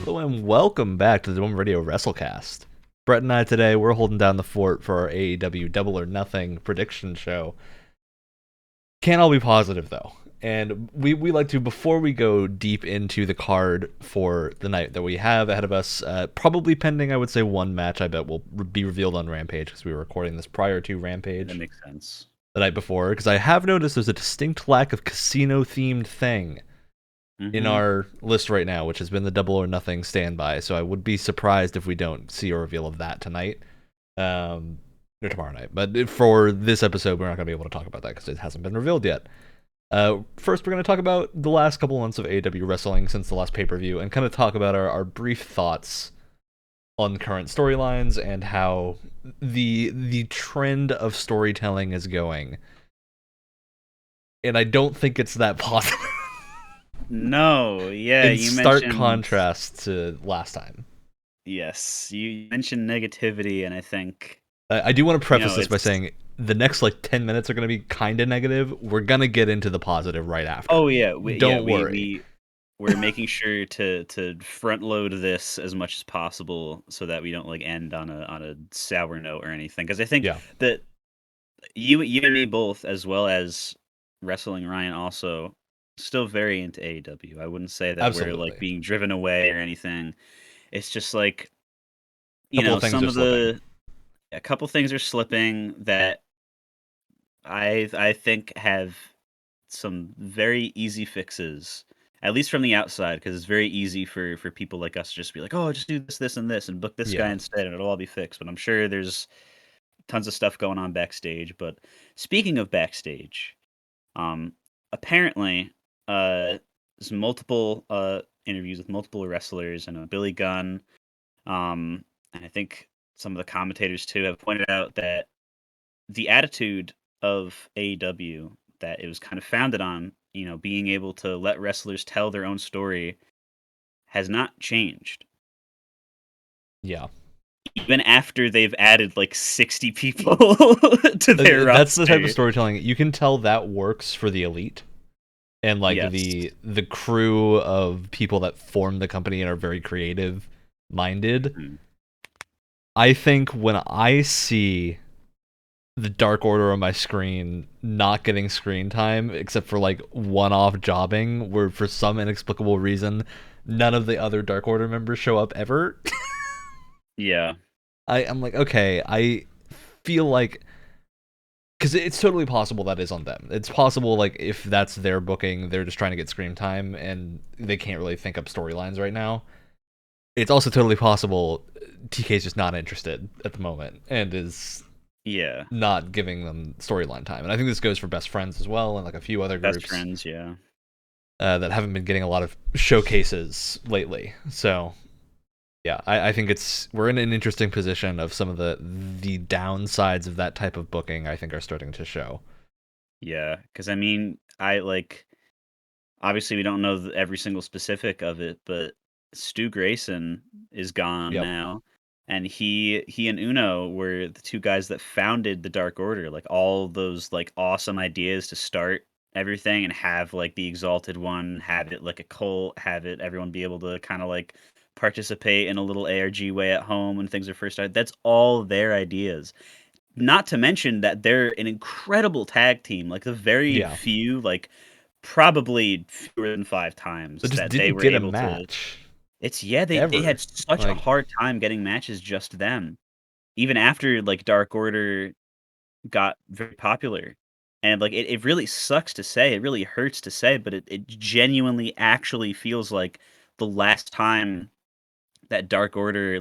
Hello and welcome back to the Women Radio Wrestlecast. Brett and I today, we're holding down the fort for our AEW Double or Nothing prediction show. Can't all be positive though. And we like to, before we go deep into the card for the night that we have ahead of us, probably pending, I would say, one match I bet will be revealed on Rampage, because we were recording this prior to Rampage. That makes sense. The night before, because I have noticed there's a distinct lack of casino-themed thing in our list right now, which has been the Double or Nothing standby. So I would be surprised if we don't see a reveal of that tonight, or tomorrow night. But for this episode, we're not going to be able to talk about that because it hasn't been revealed yet. First, we're going to talk about the last couple months of AEW wrestling since the last pay-per-view, and kind of talk about our brief thoughts on current storylines and how the trend of storytelling is going. And I don't think it's that positive. No, yeah, In you stark mentioned contrast to last time. Yes, you mentioned negativity, and I think I do want to preface this by it's saying the next 10 minutes are going to be kind of negative. We're going to get into the positive right after. oh yeah, Don't worry. We're making sure to front load this as much as possible so that we don't end on a sour note or anything. Because I think Yeah. that you and me both, as well as Wrestling Ryan, also still very into AEW. I wouldn't say that we're Absolutely. being driven away or anything. It's just Couple of things some are of slipping. a couple things are slipping that I think have some very easy fixes, at least from the outside, because it's very easy for people like us to just be like, oh, just do this, this, and this, and book this guy Yeah. instead, and it'll all be fixed. But I'm sure there's tons of stuff going on backstage. But speaking of backstage, apparently, there's multiple interviews with multiple wrestlers, and Billy Gunn, and I think some of the commentators too have pointed out that the attitude of AEW that it was kind of founded on, being able to let wrestlers tell their own story has not changed. Yeah. Even after they've added 60 people to their That's the type of roster. storytelling you can tell that works for the elite. And Yes. the crew of people that form the company and are very creative minded. Mhm. I think when I see the Dark Order on my screen not getting screen time except for one-off jobbing where for some inexplicable reason none of the other Dark Order members show up ever. Yeah. I'm like, okay, I feel like, because it's totally possible that is on them. It's possible if that's their booking, they're just trying to get screen time and they can't really think up storylines right now. It's also totally possible TK's just not interested at the moment and is not giving them storyline time. And I think this goes for Best Friends as well, and a few other Best groups Friends, yeah. that haven't been getting a lot of showcases lately. So yeah, I think we're in an interesting position of some of the downsides of that type of booking. I think are starting to show. Yeah, because I mean, obviously we don't know every single specific of it, but Stu Grayson is gone Yep. now, and he and Uno were the two guys that founded the Dark Order. All those awesome ideas to start everything and have the Exalted One, have it a cult, have it everyone be able to kind of participate in a little ARG way at home when things are first started. That's all their ideas. Not to mention that they're an incredible tag team. The very Yeah. few, probably fewer than 5 times They just that they didn't were get a able to. match They ever. had such a hard time getting matches, just them. Even after Dark Order got very popular. And it really sucks to say, it really hurts to say, but it genuinely actually feels like the last time that Dark Order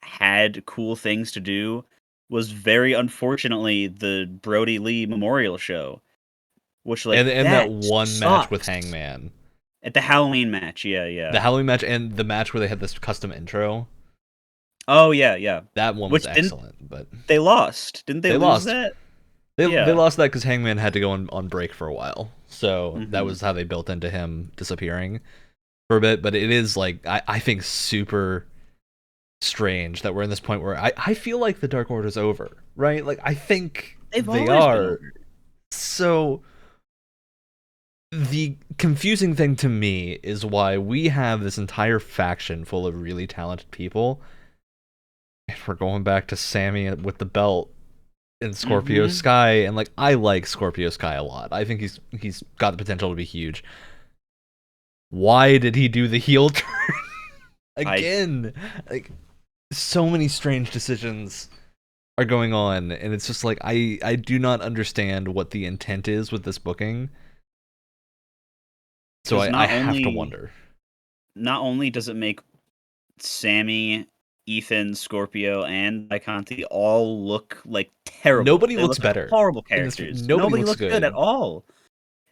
had cool things to do was very unfortunately the Brody Lee Memorial Show, which And that that one match with sucks. Hangman. At the Halloween match, yeah, The yeah. Halloween match and the match where they had this custom intro. Oh yeah, yeah. That one was Which didn't excellent, but they lost? Didn't they they lose lost. that? They Yeah. lost that because Hangman had to go on break for a while, so that Mhm. was how they built into him disappearing for a bit. But it is I think super strange that we're in this point where I feel like the Dark Order's over, right? I think They've they always been are. over. So The confusing thing to me is why we have this entire faction full of really talented people, and we're going back to Sammy with the belt and Scorpio Mhm. Sky, and like I like Scorpio Sky a lot. I think he's got the potential to be huge. Why did he do the heel turn I again? Like so many strange decisions are going on, and it's just like I do not understand what the intent is with this booking. So 'Cause I have to wonder. not only does it make Sammy, Ethan, Scorpio, and Iconti all look like terrible. Nobody They looks look like better horrible in this. characters. Nobody Nobody looks looks good at good. all,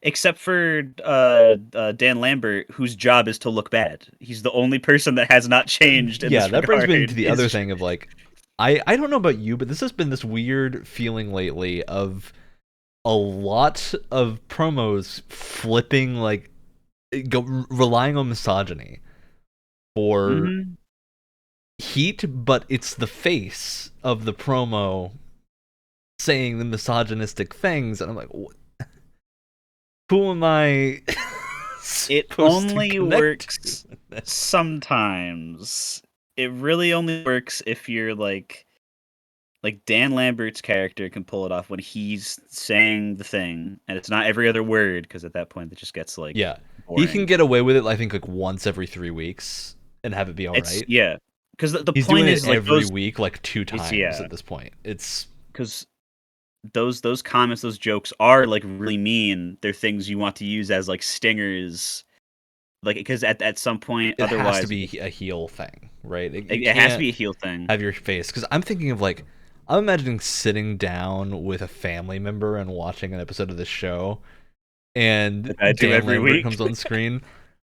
except for Dan Lambert, whose job is to look bad. He's the only person that has not changed in Yeah, this that brings me to regard. the other thing of like, I don't know about you, but this has been this weird feeling lately of a lot of promos flipping like relying on misogyny for Mhm. heat, but it's the face of the promo saying the misogynistic things, and I'm like, who am I It supposed to only connect to? works sometimes. It really only works if you're like Dan Lambert's character can pull it off when he's saying the thing, and it's not every other word because at that point it just gets Yeah, like he can boring. get away with it. I think like once every 3 weeks and have it be all It's right. yeah, because the He's point doing it is like every those week, like two it's times yeah, at this point. It's because those comments, those jokes are like really mean. They're things you want to use as like stingers, like because at some point it has to otherwise be a heel thing, right? You it has to can't be a heel thing. have your face because I'm thinking of like I'm imagining sitting down with a family member and watching an episode of this show, and Like I do Dan every Lambert week. comes on screen.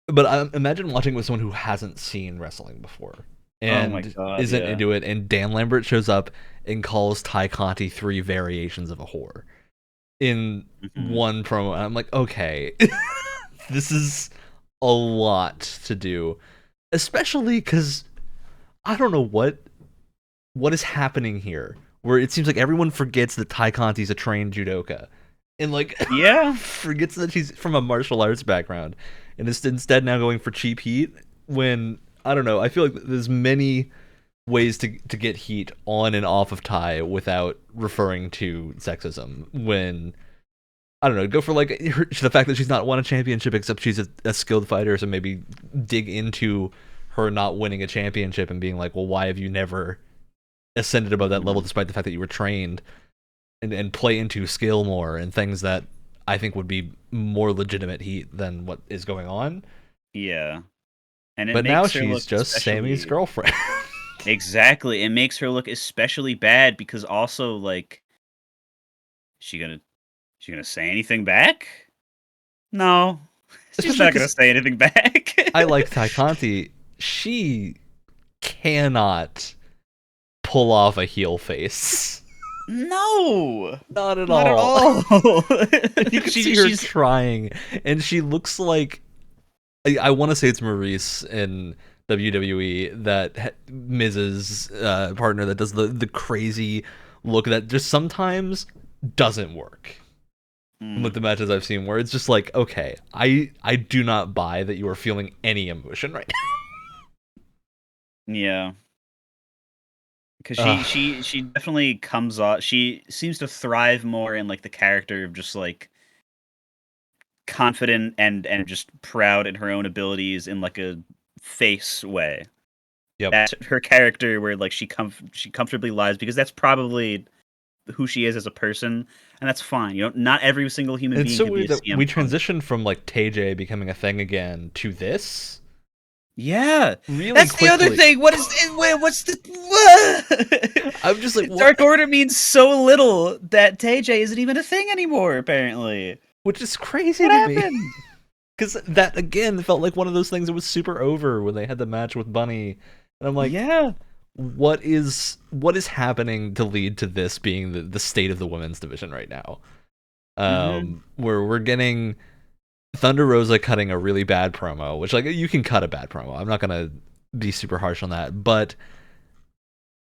But I imagine watching with someone who hasn't seen wrestling before Oh my and god, isn't yeah. into it, and Dan Lambert shows up and calls Ty Conti three variations of a whore in Mhm. one promo. And I'm like, okay, this is a lot to do, especially because I don't know what is happening here, where it seems like everyone forgets that Ty Conti's a trained judoka, and like Yeah. forgets that she's from a martial arts background, and is instead now going for cheap heat. When I don't know, I feel like there's many ways to get heat on and off of Ty without referring to sexism. When I don't know, go for like the fact that she's not won a championship, except she's a skilled fighter, so maybe dig into her not winning a championship and being like, well, why have you never ascended above that level Mhm. despite the fact that you were trained, and play into skill more and things that I think would be more legitimate heat than what is going on. Yeah. And it But now makes her look she's just Sammy's especially girlfriend. exactly, it makes her look especially bad because also, like, she gonna she gonna say anything back? No. She's Especially not gonna because say anything back. I like Ty Conti. She cannot pull off a heel face. No! Not at Not at all. all. You can see her She's trying, and she looks like I want to say it's Maurice in WWE, that Miz's partner, that does the crazy look that just sometimes doesn't work with the Mm, matches I've seen, where it's just like, okay, I do not buy that you are feeling any emotion right yeah. 'Cause now. she definitely comes off she seems to thrive more in, like, the character of just, like, confident and just proud in her own abilities in, like, a face way. Yep. That's her character where, like, she comfortably lies because that's probably who she is as a person, and that's fine, you know, not every single human It's being so can be weird a that CM we Punk. transitioned from like TJ becoming a thing again to this Yeah, really that's the other quickly. thing, what is wait, what's the I'm just like, what? Dark Order means so little that TJ isn't even a thing anymore, apparently. Which is crazy What to me. happened? Because that again felt like one of those things that was super over when they had the match with Bunny, and I'm like, Yeah. what is happening to lead to this being the state of the women's division right now? Mhm. Where we're getting Thunder Rosa cutting a really bad promo, which like you can cut a bad promo. I'm not gonna be super harsh on that, but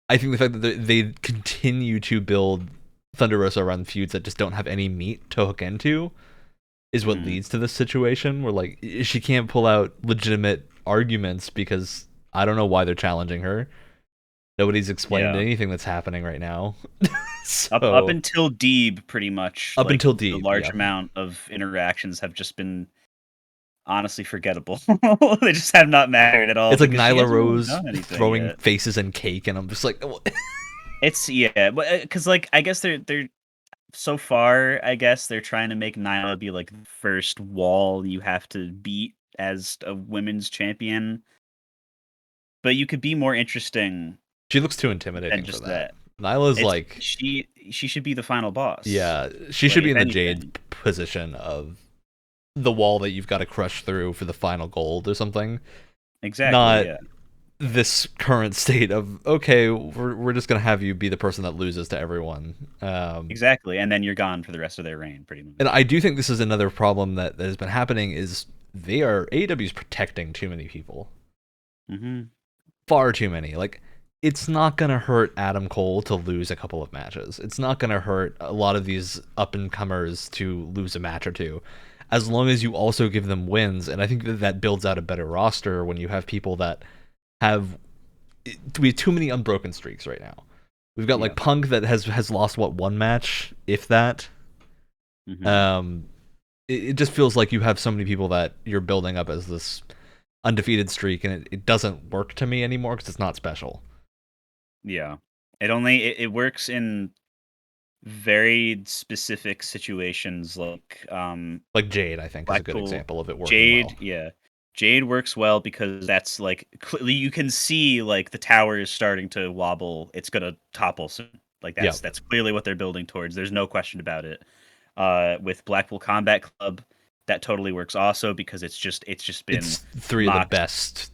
I think the fact that they continue to build Thunder Rosa around feuds that just don't have any meat to hook into is what Mhm. leads to this situation where like she can't pull out legitimate arguments because I don't know why they're challenging her. Nobody's explained Yeah. anything that's happening right now. Up So until Deeb, pretty much, up like, until the Deep, large yeah. amount of interactions have just been honestly forgettable. They just have not mattered at all It's like because she Nyla hasn't really Rose done anything throwing yet. faces and cake, and I'm just like, It's yeah, but, because like, I guess they're so far, I guess they're trying to make Nyla be, like, the first wall you have to beat as a women's champion, but you could be more interesting she looks too than intimidating for just that. that. Nyla's It's like, she should be the final boss, yeah, she like, should be if in the Jade anything. position of the wall that you've got to crush through for the final gold or something. Exactly, Not yeah. this current state of okay, we're just gonna have you be the person that loses to everyone. Exactly, and then you're gone for the rest of their reign, pretty And much. I do think this is another problem that has been happening is they are AEW's protecting too many people, Mhm. far too many. Like it's not gonna hurt Adam Cole to lose a couple of matches. It's not gonna hurt a lot of these up and comers to lose a match or two, as long as you also give them wins. And I think that builds out a better roster when you have people that have we have too many unbroken streaks right now. We've got Yeah. like Punk that has lost what one match, if that. Mhm. Um, it just feels like you have so many people that you're building up as this undefeated streak, and it doesn't work to me anymore because it's not special. Yeah. It works in very specific situations like, Like Jade, I think, is a good Blackpool. example of it working Jade, well. yeah. Jade works well because that's, like, you can see, like, the tower is starting to wobble, it's gonna topple soon. Like, Yeah, that's clearly what they're building towards, there's no question about it. With Blackpool Combat Club, that totally works also because it's just been it's three of the mocked. best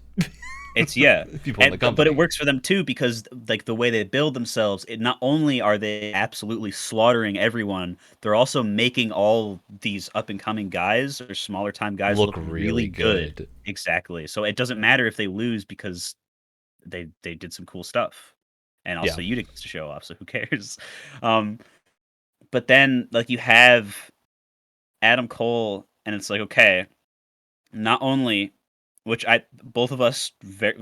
It's yeah, people in the and but it company. works for them too because, like, the way they build themselves, it not only are they absolutely slaughtering everyone, they're also making all these up and coming guys or smaller time guys Look look really really good. good. Exactly. So it doesn't matter if they lose because they did some cool stuff. And Yeah, also Yuta gets to show off, so who cares? Um, but then like you have Adam Cole and it's like, okay, not only which I both of us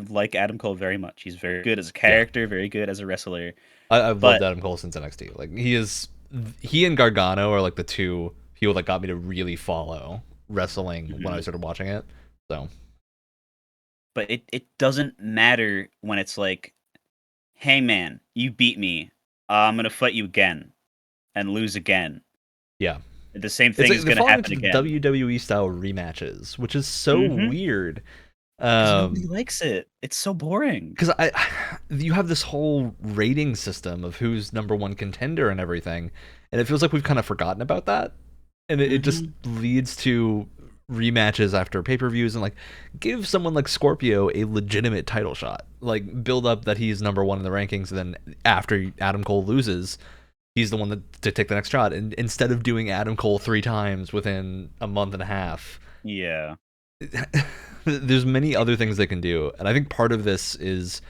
like Adam Cole very much. He's very good as a yeah. character, very good as a wrestler. I've loved But Adam Cole since NXT. Like he and Gargano are like the two people that got me to really follow wrestling when I mhm. started watching it. So but it doesn't matter when it's like, "Hey man, you beat me. I'm gonna fight you again and lose again." yeah, The same it's thing like is they're gonna falling happen into the again. WWE style rematches, which is so Mhm. weird. Because nobody likes it. It's so boring. Because you have this whole rating system of who's number one contender and everything, and it feels like we've kind of forgotten about that, and it just Mhm. leads to rematches after pay-per-views and like give someone like Scorpio a legitimate title shot, like build up that he's number one in the rankings, and then after Adam Cole loses, he's the one to take the next shot, and instead of doing Adam Cole 3 times within a month and a half. Yeah. There's many other things they can do, and I think part of this is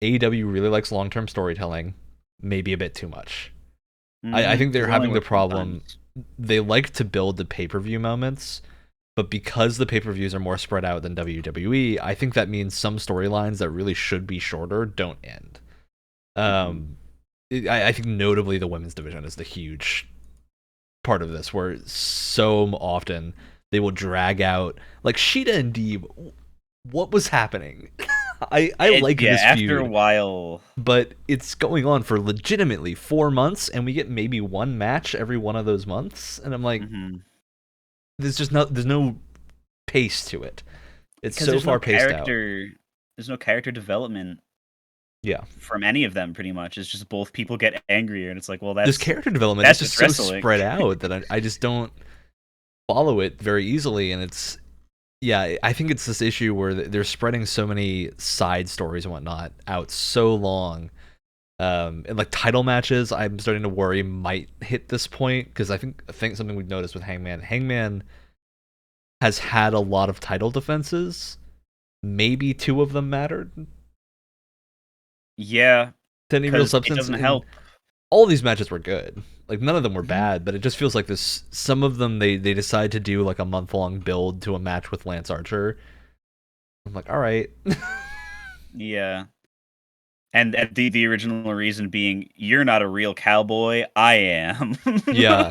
AEW really likes long-term storytelling, maybe a bit too much. I Mhm. think they're Because it only having the works problem. sometimes. They like to build the pay-per-view moments, but because the pay-per-views are more spread out than WWE, I think that means some storylines that really should be shorter don't end. Mhm. Um, I think notably the women's division is the huge part of this, where so often they will drag out like Sheeta and Deeb. What was happening? I like Yeah, this after a feud, while but it's going on for legitimately 4 months, and we get maybe one match every one of those months, and I'm like, mhm. there's no pace to it. It's Because so far paced out. there's no character development Yeah, from any of them pretty much. It's just both people get angrier, and it's like, well, this that's character development is that's just just so wrestling. spread out that I just don't follow it very easily, and it's yeah, I think it's this issue where they're spreading so many side stories and whatnot out so long. And like title matches, I'm starting to worry might hit this point because I think something we've noticed with Hangman. Hangman has had a lot of title defenses. Maybe two of them mattered Yeah, to any real because it substance. doesn't And help. all these matches were good. Like none of them were Mhm. bad, but it just feels like this. Some of them they decide to do like a month-long build to a match with Lance Archer. I'm like, all right. Yeah. And the original reason being, "You're not a real cowboy, I am." Yeah,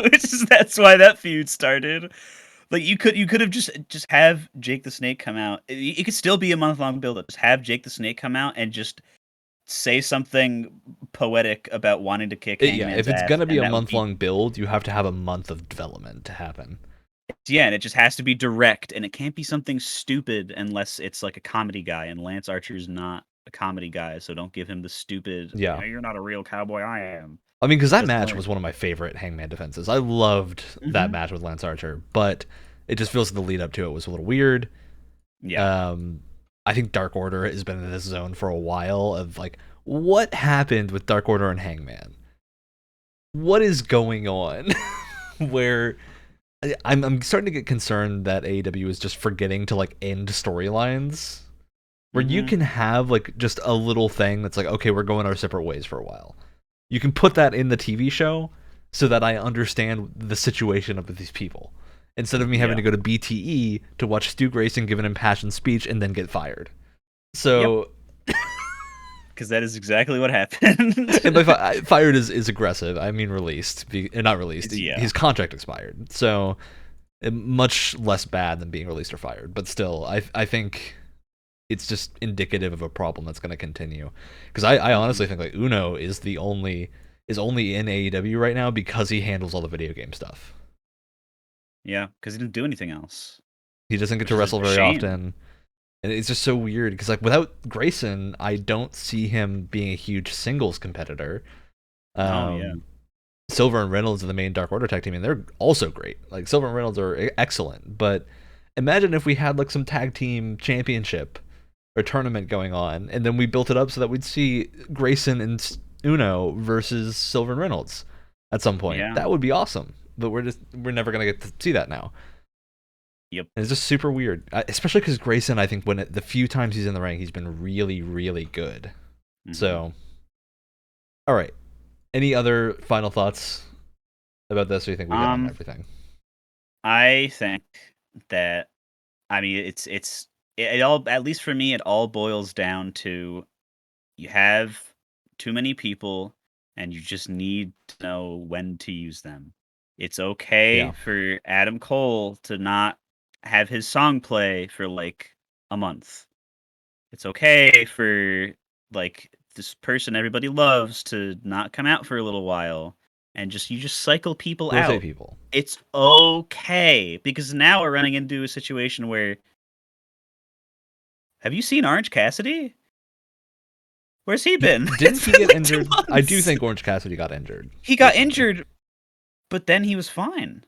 Which is that's why that feud started. Like, you could have just have Jake the Snake come out. It could still be a month-long build-up. Just have Jake the Snake come out and just say something poetic about wanting to kick yeah. Hangman's If it's ass, gonna be and a that would be month-long build, you have to have a month of development to happen. yeah, and it just has to be direct, and it can't be something stupid unless it's like a comedy guy, and Lance Archer's not a comedy guy, so don't give him the stupid, Yeah. "You're not a real cowboy, I am." I mean, because that Doesn't match work. was one of my favorite Hangman defenses. I loved that Mhm. match with Lance Archer, but it just feels like the lead up to it was a little weird. Yeah. Um, I think Dark Order has been in this zone for a while of like, what happened with Dark Order and Hangman? What is going on? Where I'm starting to get concerned that AEW is just forgetting to like end storylines. Where you Mhm. can have like just a little thing that's like, okay, we're going our separate ways for a while. You can put that in the TV show so that I understand the situation of these people. Instead of me having Yeah. to go to BTE to watch Stu Grayson give an impassioned speech and then get fired. Yep. So, Because that is exactly what happened. and by fired is aggressive. I mean released, not released. Yeah. His contract expired. So, much less bad than being released or fired. But still, I think it's just indicative of a problem that's going to continue. Because I honestly Mhm. think like Uno is only in AEW right now because he handles all the video game stuff. Yeah, because he didn't do anything else, He doesn't get which to is wrestle a very shame. often, and it's just so weird. Because like without Grayson, I don't see him being a huge singles competitor. Oh, yeah. Um, Silver and Reynolds are the main Dark Order tag team, and they're also great. Like Silver and Reynolds are excellent, but imagine if we had like some tag team championship or tournament going on, and then we built it up so that we'd see Grayson and Uno versus Silver and Reynolds at some point. Yeah. That would be awesome. But we're never gonna get to see that now. Yep. And it's just super weird, especially because Grayson, I think the few times he's in the ring, he's been really, really good. Mhm. So, all right. Any other final thoughts about this? Or you think we hit on Um, everything? I think that I mean, it all at least for me, it all boils down to you have too many people and you just need to know when to use them. It's okay Yeah. for Adam Cole to not have his song play for like a month. It's okay for like this person everybody loves to not come out for a little while and just you just cycle people Rotate out. people. It's okay because now we're running into a situation where have you seen Orange Cassidy? Where's he been? Didn't It's he been get like 2 injured? I do months. think Orange Cassidy got injured He got recently. injured, but then he was fine.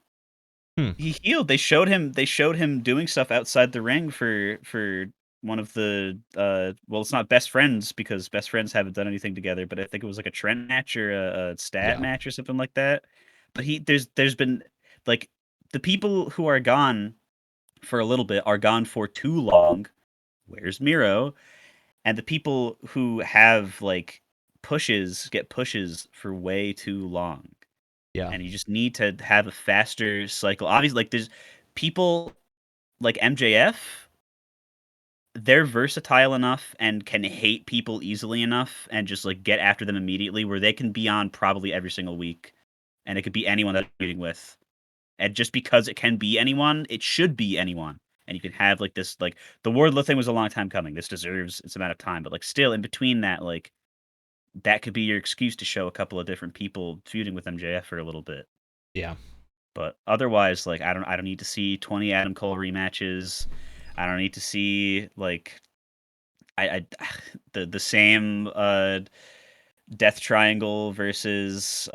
Hmm. He healed. They showed him doing stuff outside the ring for one of the well, it's not best friends because best friends haven't done anything together, but I think it was like a trend match or a stat Yeah. match or something like that. But there's been like the people who are gone for a little bit are gone for too long. Where's Miro? And the people who have like pushes get pushes for way too long. Yeah. And you just need to have a faster cycle. Obviously, like there's people like MJF, they're versatile enough and can hate people easily enough and just like get after them immediately where they can be on probably every single week and it could be anyone that they're meeting with. And just because it can be anyone, it should be anyone. And you can have like this like the Wardlow thing was a long time coming. This deserves its amount of time, but like still in between that, like that could be your excuse to show a couple of different people feuding with MJF for a little bit. Yeah. But otherwise, like I don't need to see 20 Adam Cole rematches. I don't need to see like I the same Death Triangle versus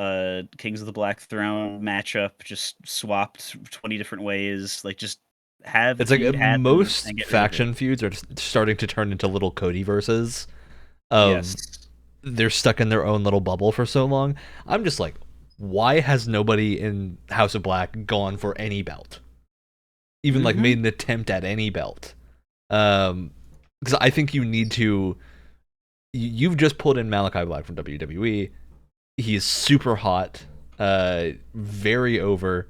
Kings of the Black Throne matchup just swapped 20 different ways. Like just have the It's like feud happen most and get rid of it. faction feuds are just starting to turn into little Cody verses of Yes. they're stuck in their own little bubble for so long. I'm just like, why has nobody in House of Black gone for any belt? Even like Mhm. made an attempt at any belt? Because I think you need to. You've just pulled in Malachi Black from WWE. He's super hot, very over.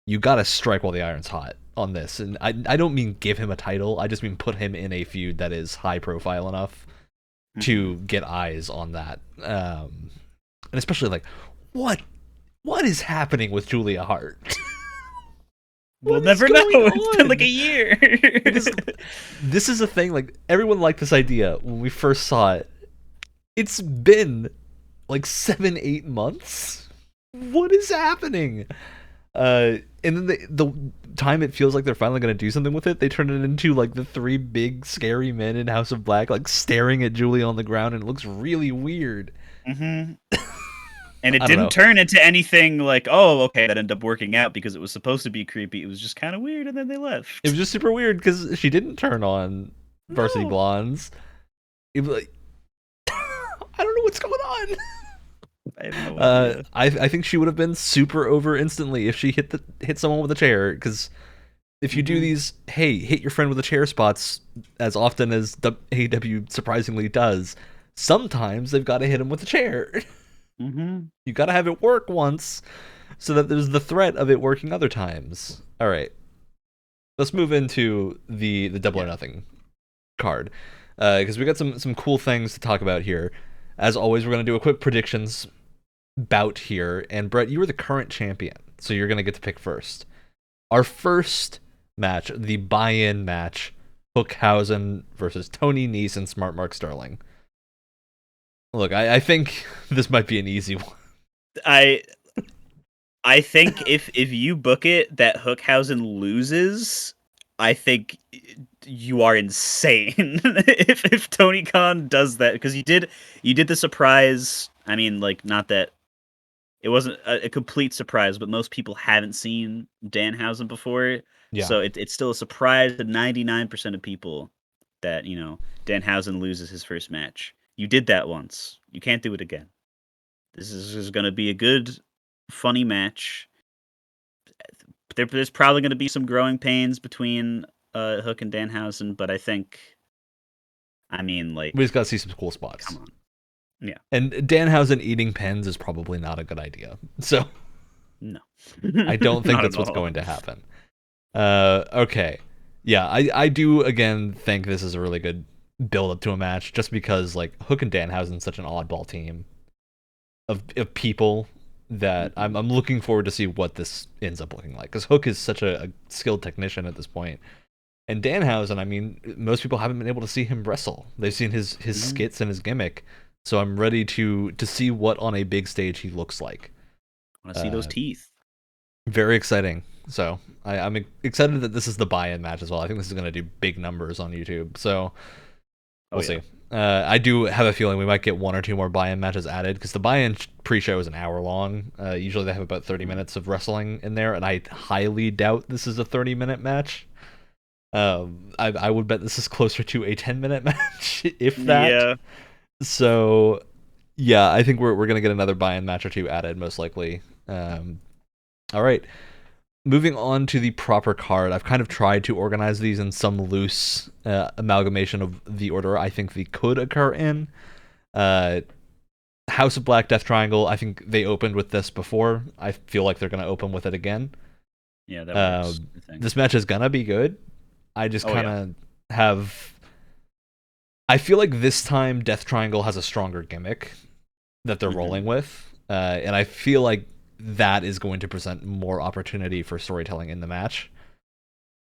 You gotta strike while the iron's hot on this, and I don't mean give him a title. I just mean put him in a feud that is high profile enough Mhm. to get eyes on that. And especially like, what what is happening with Julia Hart? We'll What is never know. going It's been like a on? year. Because this is a thing. Like everyone liked this idea when we first saw it. It's been like 7, 8 months. What is happening? And then the time it feels like they're finally gonna do something with it, they turn it into like the three big scary men in House of Black, like staring at Julie on the ground, and it looks really weird. hmm And it I don't didn't know. turn into anything like, oh, okay, that ended up working out because it was supposed to be creepy. It was just kind of weird, and then they It left. was just super weird because she didn't turn on Varsity No, Blondes. It was like, I don't know what's going on. I have no idea. I think she would have been super over instantly if she hit someone with a chair. Because if you do hmm these, hey, hit your friend with a chair spots as often as the AEW surprisingly does, sometimes they've got to hit him with a chair. hmm You got to have it work once so that there's the threat of it working other times. All right, let's move into the Double or Yeah. Nothing card because we got some cool things to talk about here. As always, we're gonna do a quick predictions bout here. And Brett, you are the current champion, so you're gonna get to pick first. Our first match, the buy-in match, Hookhausen versus Tony Nese and Smart Mark Sterling. Look, I think this might be an easy one. I I think if you book it that Hookhausen loses, I think you are insane. If Tony Khan does that, because you did the surprise. I mean, like, not that it wasn't a complete surprise, but most people haven't seen Danhausen before, Yeah, so it's still a surprise to 99% of people that Danhausen loses his first match. You did that once. You can't do it again. This is going to be a good, funny match. There's probably going to be some growing pains between Hook and Danhausen, but I think, I mean, we just like, gotta see some cool spots. come on, yeah, And Danhausen eating pens is probably not a good idea. So no, I don't think not at that's what's all. going to happen. Okay. Yeah, I do again think this is a really good build up to a match just because like Hook and Danhausen's such an oddball team of people that hmm I'm looking forward to see what this ends up looking like because Hook is such a skilled technician at this point. And Danhausen, I mean, most people haven't been able to see him wrestle. They've seen his hmm skits and his gimmick. So I'm ready to see what on a big stage he looks like. Want to see those Uh, teeth? Very exciting. So I'm excited that this is the buy-in match as well. I think this is going to do big numbers on YouTube. So Oh we'll yeah. see. I do have a feeling we might get one or two more buy-in matches added because the buy-in pre-show is an hour long. Usually they have about 30 Mm. minutes of wrestling in there, and I highly doubt this is a 30-minute match. I would bet this is closer to a 10-minute match, if that. Yeah. So yeah, I think we're gonna get another buy-in match or two added most likely. All right, moving on to the proper card. I've kind of tried to organize these in some loose amalgamation of the order I think they could occur in. Uh, House of Black, Death Triangle. I think they opened with this before. I feel like they're gonna open with it again. Yeah, that Uh, works, I think. this match is gonna be good. I just Oh kind yeah. of have. I feel like this time Death Triangle has a stronger gimmick that they're hmm rolling with, and I feel like that is going to present more opportunity for storytelling in the match.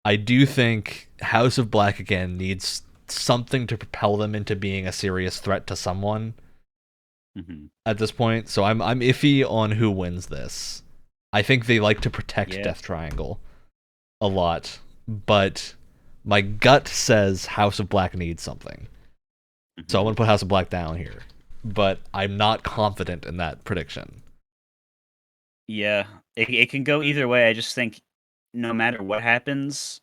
I do think House of Black again needs something to propel them into being a serious threat to someone hmm at this point. So I'm iffy on who wins this. I think they like to protect Yeah. Death Triangle a lot, but my gut says House of Black needs something. So I'm hmm gonna put House of Black down here, but I'm not confident in that prediction. Yeah. It can go either way. I just think no matter what happens,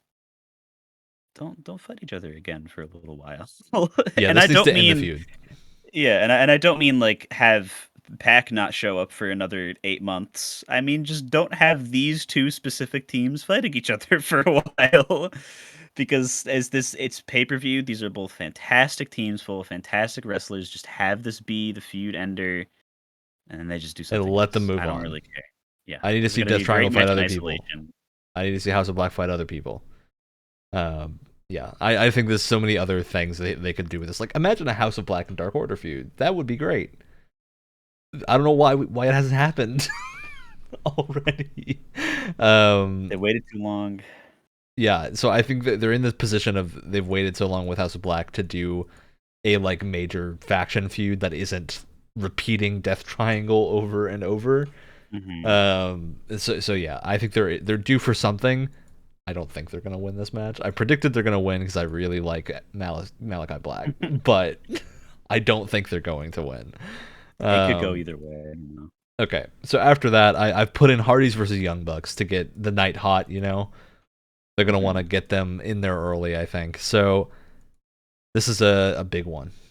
don't fight each other again for a little while. Yeah, And I this needs don't to end the mean feud. yeah, and I don't mean like have Pac not show up for another 8 months. I mean just don't have these two specific teams fighting each other for a while. Because as this it's pay-per-view, these are both fantastic teams full of fantastic wrestlers. Just have this be the feud ender. and then they just do and something let them else. move I don't on. really care. Yeah, I need to this is see gonna Death be a great Triangle fight match in other people. isolation. I need to see House of Black fight other people. Yeah, I think there's so many other things they could do with this. Like, imagine a House of Black and Dark Order feud. That would be great. I don't know why it hasn't happened already. They waited too long. Yeah, so I think that they're in this position of they've waited so long with House of Black to do a like major faction feud that isn't repeating Death Triangle over and over. Hmm. So yeah, I think they're due for something. I don't think they're gonna win this match. I predicted they're gonna win because I really like Malachi Black, but I don't think they're going to win. It could go Um, either way. You know. okay, so after that, I've put in Hardys versus Young Bucks to get the night hot. You know, they're gonna want to Mhm. get them in there early. I think so. This is a big one, Oh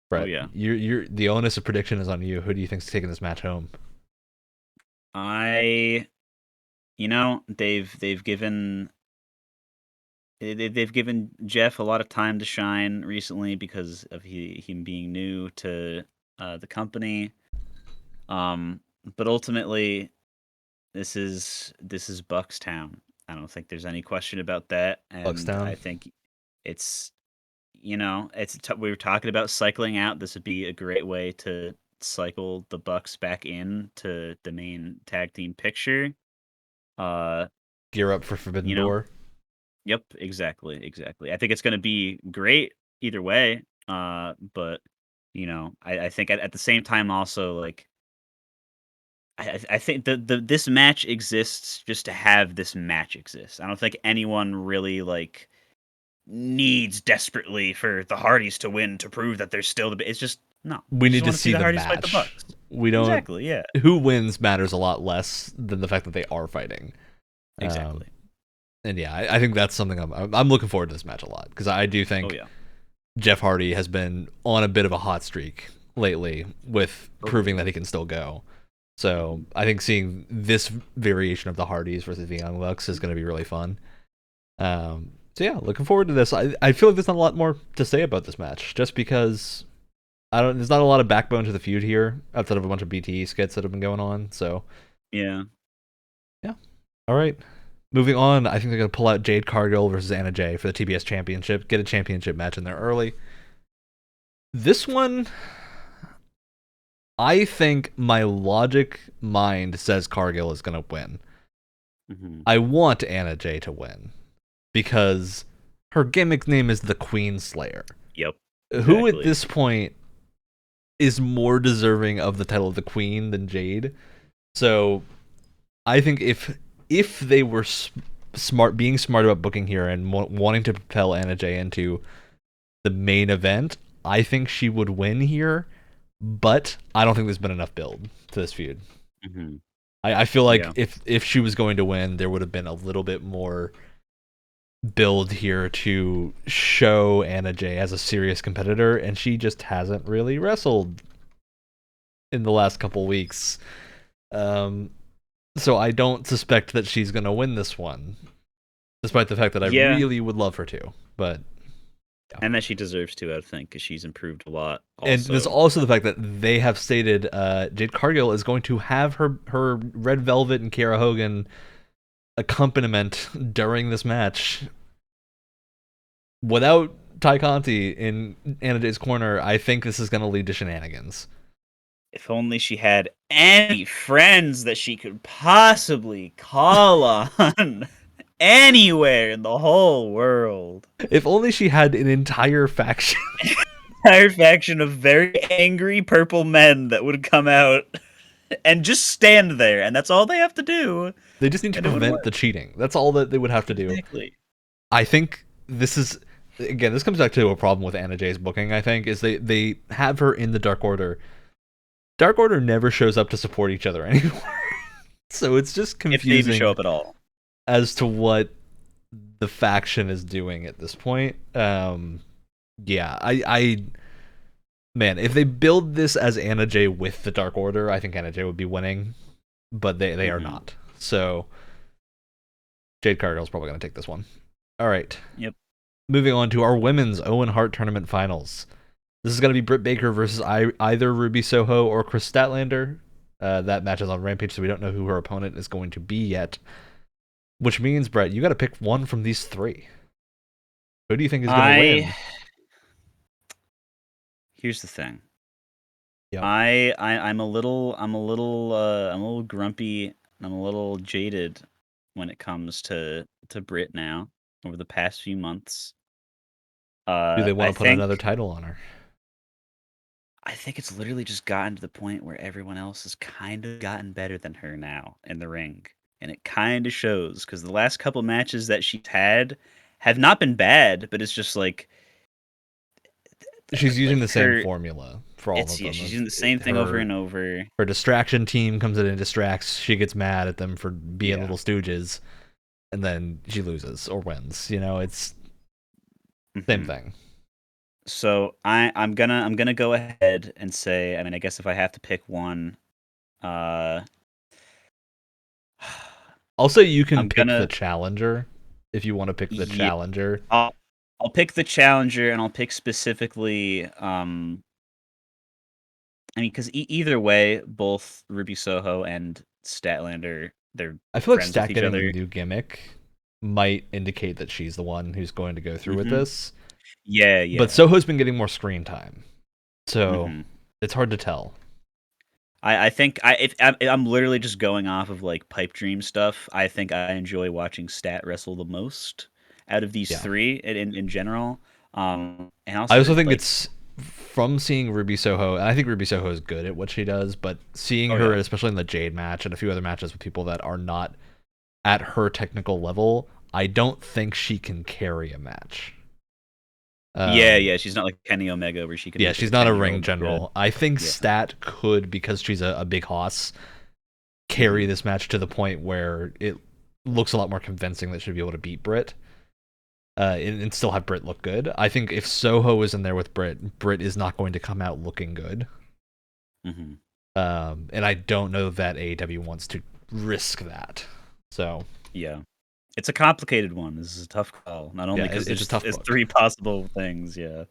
Brett. yeah. You're the onus of prediction is on you. Who do you think's taking this match home? I you know, they've given they've given Jeff a lot of time to shine recently because of him being new to the company. Um, but ultimately, this is Buckstown. I don't think there's any question about that, and I Buckstown. think it's we were talking about cycling out. This would be a great way to cycle the Bucks back in to the main tag team picture. Uh, Gear up for Forbidden you know, Door. yep, exactly. I think it's gonna be great either way. But I think at the same time also like I think the this match exists just to have this match exist. I don't think anyone really like needs desperately for the Hardys to win to prove that they're still it's just no. We You just need to want to see see the the Hardys fight the match. Bucks. We don't. Exactly. Yeah. Who wins matters a lot less than the fact that they are fighting. Um, Exactly. and yeah, I think that's something I'm looking forward to this match a lot because I do Oh think yeah. Jeff Hardy has been on a bit of a hot streak lately with proving Totally. that he can still go. So Mhm. I think seeing this variation of the Hardys versus the Young Bucks is going to be really fun. So yeah, looking forward to this. I feel like there's not a lot more to say about this match, just because I don't. There's not a lot of backbone to the feud here outside of a bunch of BTE skits that have been going on. So Yeah. yeah, all right. Moving on, I think they're gonna pull out Jade Cargill versus Anna Jay for the TBS Championship. Get a championship match in there early. This one, I think my logic mind says Cargill is gonna win. Hmm. I want Anna Jay to win because her gimmick name is the Queen Slayer. Yep. Who at Exactly. this point is more deserving of the title of the Queen than Jade? So I think if they were being smart about booking here and wanting to propel Anna Jay into the main event, I think she would win here. But I don't think there's been enough build to this feud. Hmm. I feel like Yeah. if she was going to win, there would have been a little bit more build here to show Anna Jay as a serious competitor, and she just hasn't really wrestled in the last couple weeks. Um, so I don't suspect that she's gonna win this one, despite the fact that I Yeah. really would love her to. But yeah. And that she deserves to, I think, because she's improved a lot. And there's Also. also the fact that they have stated Jade Cargill is going to have her Red Velvet and Kiera Hogan accompaniment during this match. Without Ty Conti in Anna Jay's corner, I think this is going to lead to shenanigans. If only she had any friends that she could possibly call on anywhere in the whole world. If only she had an entire faction. Entire faction of very angry purple men that would come out and just stand there, and that's all they have to do, They just need to and it would prevent work. the cheating. That's all that they would have to do. Exactly. I think this is again, this comes back to a problem with Anna Jay's booking, I think, is they have her in the Dark Order. Dark Order never shows up to support each other anymore. So it's just If they even show confusing up at all. as to what the faction is doing at this point. Yeah, I man, if they build this as Anna Jay with the Dark Order, I think Anna Jay would be winning, but they are Hmm. not. So Jade Cargill's probably going to take this one. All right. Yep. Moving on to our women's Owen Hart tournament finals. This is going to be Britt Baker versus either Ruby Soho or Chris Statlander. That match is on Rampage, so we don't know who her opponent is going to be yet. Which means, Brett, you got to pick one from these three. Who do you think is going to win? Here's the thing. Yep. I'm a little grumpy. I'm a little jaded when it comes to Britt now over the past few months. Do they want I to put think another title on her? I think it's literally just gotten to the point where everyone else has kind of gotten better than her now in the ring. And it kind of shows because the last couple matches that she's had have not been bad, but it's just like She's using the same her formula for all of them. she's using the same thing over and over. Her distraction team comes in and distracts. She gets mad at them for being little stooges, and then she loses or wins. It's same thing. So I'm gonna go ahead and say, I mean, I guess if I have to pick one, Also, you can pick the challenger if you want to pick the challenger. I'll pick the challenger, and I'll pick specifically. I mean, because either way, both Ruby Soho and Statlander, I feel like friends Stat with each getting other. a new gimmick might indicate that she's the one who's going to go through with this. Yeah. But Soho's been getting more screen time, so it's hard to tell. I think I'm literally just going off of like pipe dream stuff. I think I enjoy watching Stat wrestle the most out of these three in general. And also, I also think it's from seeing Ruby Soho, and I think Ruby Soho is good at what she does, but seeing her, especially in the Jade match and a few other matches with people that are not at her technical level, I don't think she can carry a match. She's not like Kenny Omega where she can. Yeah, she's not a ring general. I think Stat could, because she's a big hoss, carry this match to the point where it looks a lot more convincing that she'd be able to beat Britt. And still have Britt look good. I think if Soho is in there with Britt is not going to come out looking good. And I don't know that AEW wants to risk that. So yeah, it's a complicated one. This is a tough call. Not only because it's three possible things. Yeah.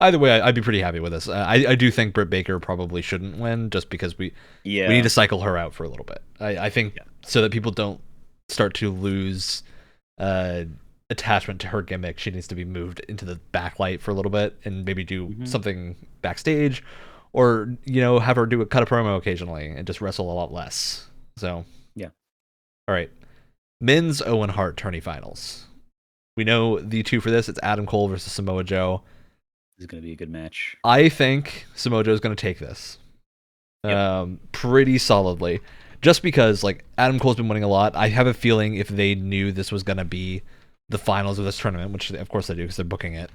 Either way, I'd be pretty happy with this. I do think Britt Baker probably shouldn't win, just because we need to cycle her out for a little bit. I think so that people don't start to lose attachment to her gimmick. She needs to be moved into the backlight for a little bit and maybe do something backstage, or have her cut a promo occasionally and just wrestle a lot less. So all right, men's Owen Hart Tourney finals. We know the two for this. It's Adam Cole versus Samoa Joe. This is going to be a good match. I think Samoa Joe is going to take this pretty solidly, just because like Adam Cole's been winning a lot. I have a feeling if they knew this was going to be the finals of this tournament, which of course they do because they're booking it,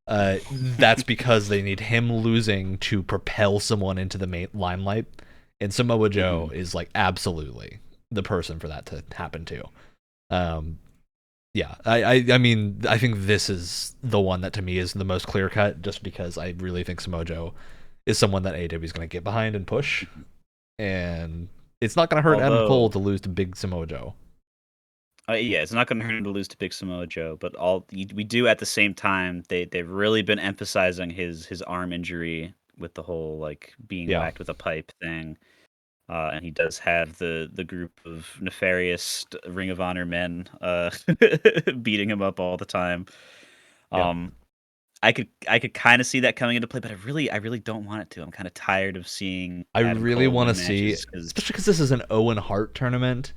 that's because they need him losing to propel someone into the main limelight, and Samoa Joe is like absolutely the person for that to happen to. I mean, I think this is the one that to me is the most clear cut, just because I really think Samoa Joe is someone that AEW is going to get behind and push, and it's not going to hurt Adam Cole to lose to Big Samoa Joe. It's not going to hurt him to lose to Big Samoa Joe, but we do at the same time. They've really been emphasizing his arm injury with the whole like being whacked with a pipe thing, and he does have the group of nefarious Ring of Honor men beating him up all the time. I could kind of see that coming into play, but I really don't want it to. I'm kind of tired of seeing. I really want to see, especially because this is an Owen Hart tournament.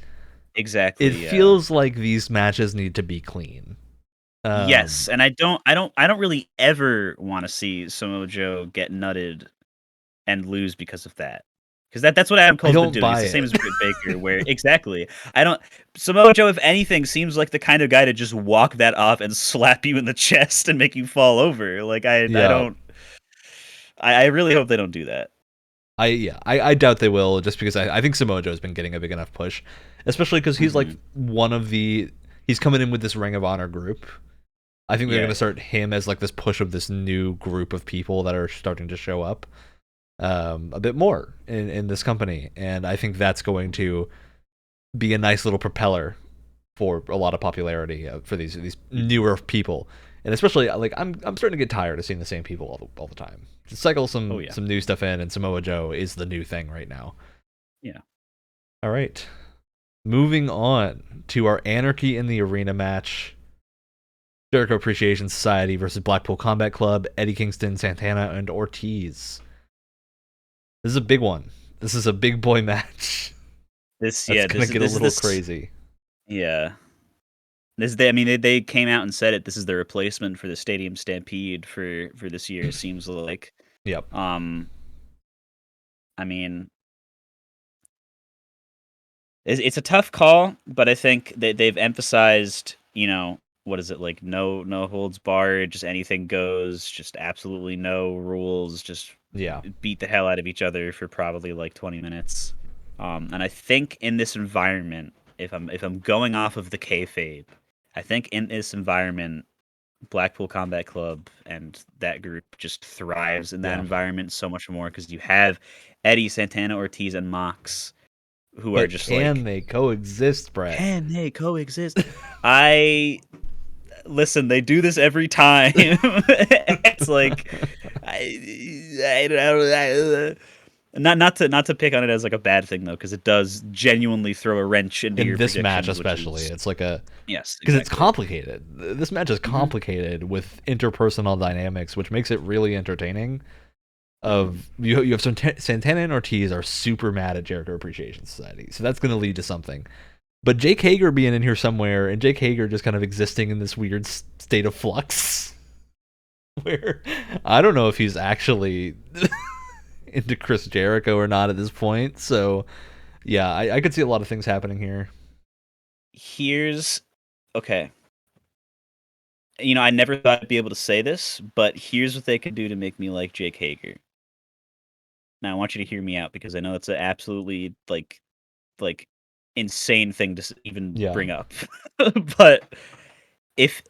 Exactly. It feels like these matches need to be clean. Yes, and I don't really ever want to see Samoa Joe get nutted and lose because of that. Because that's what Adam Cole's been doing. It's the same as Britt Baker, where exactly. Samoa Joe, if anything, seems like the kind of guy to just walk that off and slap you in the chest and make you fall over. Like I really hope they don't do that. I doubt they will, just because I think Samoa Joe's been getting a big enough push, especially because he's like he's coming in with this Ring of Honor group. I think they're going to start him as like this push of this new group of people that are starting to show up a bit more in this company, and I think that's going to be a nice little propeller for a lot of popularity for these newer people. And especially like I'm starting to get tired of seeing the same people all the time. Just cycle Oh some yeah. new stuff in, and Samoa Joe is the new thing right now. Yeah. All right, moving on to our Anarchy in the Arena match. Jericho Appreciation Society versus Blackpool Combat Club, Eddie Kingston, Santana, and Ortiz. This is a big one. This is a big boy match. This That's yeah, gonna this get a this is little this crazy. yeah. They came out and said it. This is the replacement for the Stadium Stampede for this year. It seems like. Yep. I mean, it's a tough call, but I think they've emphasized, what is it, like no holds barred, just anything goes, just absolutely no rules, just Yeah. beat the hell out of each other for probably like 20 minutes. And I think in this environment, if I'm going off of the kayfabe, I think in this environment, Blackpool Combat Club and that group just thrives in that Yeah. environment so much more because you have Eddie, Santana, Ortiz, and Mox who are But just can like, they coexist, Brett? can they coexist? I listen. They do this every time. It's like I don't know. Not to pick on it as like a bad thing though, because it does genuinely throw a wrench into In your this match predictions, which especially, is it's like a yes, because it's exactly. complicated. This match is Hmm. complicated with interpersonal dynamics, which makes it really entertaining. Hmm. You have Santana and Ortiz are super mad at Jericho Appreciation Society, so that's going to lead to something. But Jake Hager being in here somewhere, and Jake Hager just kind of existing in this weird state of flux, where I don't know if he's actually into Chris Jericho or not at this point. So yeah, I could see a lot of things happening here. Here's okay. I never thought I'd be able to say this, but here's what they could do to make me like Jake Hager. Now I want you to hear me out because I know it's an absolutely like insane thing to even Yeah, bring up. But if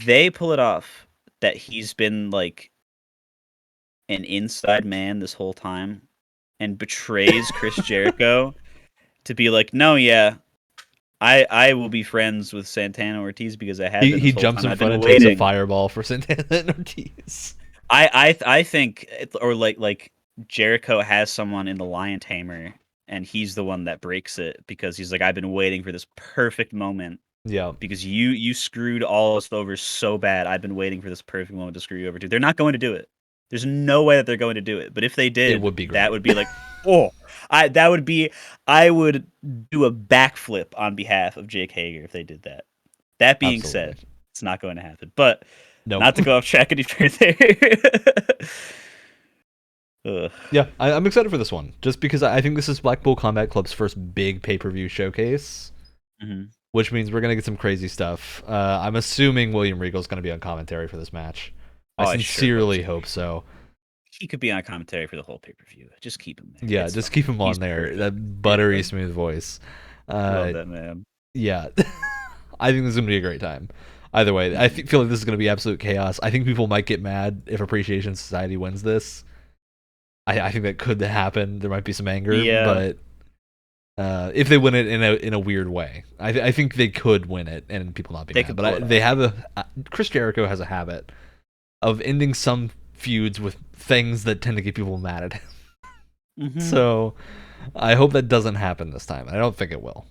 they pull it off that he's been like an inside man this whole time and betrays Chris Jericho to be like, "No, yeah, I will be friends with Santana Ortiz because I have been he this whole jumps time. in I've front been and takes a waiting." fireball for Santana and Ortiz. I think or like Jericho has someone in the Lion Tamer and he's the one that breaks it because he's like, "I've been waiting for this perfect moment Yeah, because you screwed all us over so bad. I've been waiting for this perfect moment to screw you over too." They're not going to do it. There's no way that they're going to do it. But if they it did, would be that great. would be like, oh, I would do a backflip on behalf of Jake Hager if they did that. That being Absolutely. said, it's not going to happen. But Nope. not to go off track any further. Ugh. Yeah, I'm excited for this one, just because I think this is Blackpool Combat Club's first big pay-per-view showcase, Mhm. which means we're gonna get some crazy stuff. I'm assuming William Regal's gonna be on commentary for this match. I Oh, I sure hope sincerely so. hope so. He could be on commentary for the whole pay-per-view. Just keep him there. Yeah, It's just fine. keep him He's on there. perfect. That Yeah. buttery smooth voice. Love Uh, that man. yeah, I think this is gonna be a great time. Either way, I Mhm. feel like this is gonna be absolute chaos. I think people might get mad if Appreciation Society wins this. I think that could happen. There might be some anger, Yeah, but if they win it in a weird way, I think they could win it and people not be they mad. could But pull it they off. have Chris Jericho has a habit of ending some feuds with things that tend to get people mad at him. Mhm. So I hope that doesn't happen this time. I don't think it will.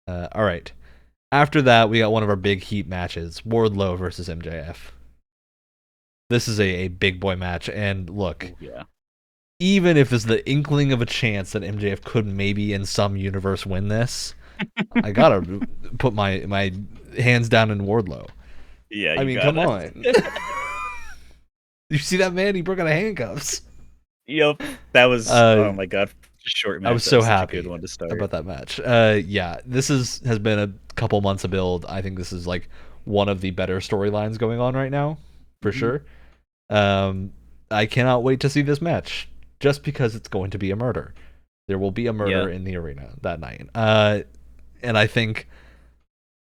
All right. After that, we got one of our big heat matches: Wardlow versus MJF. This is a big boy match, and look, Oh, yeah. even if there's the inkling of a chance that MJF could maybe in some universe win this, I gotta put my hands down in Wardlow. Yeah, I you mean, got come it. on. You see that man? He broke out of handcuffs. Yep. That was Uh, oh my god. Short I was match. That so was such a good happy one to start. about that match. Yeah, this has been a couple months of build. I think this is like one of the better storylines going on right now, for Mhm. sure. Um, I cannot wait to see this match, just because it's going to be a murder. There will be a Yeah. murder in the arena that night. And I think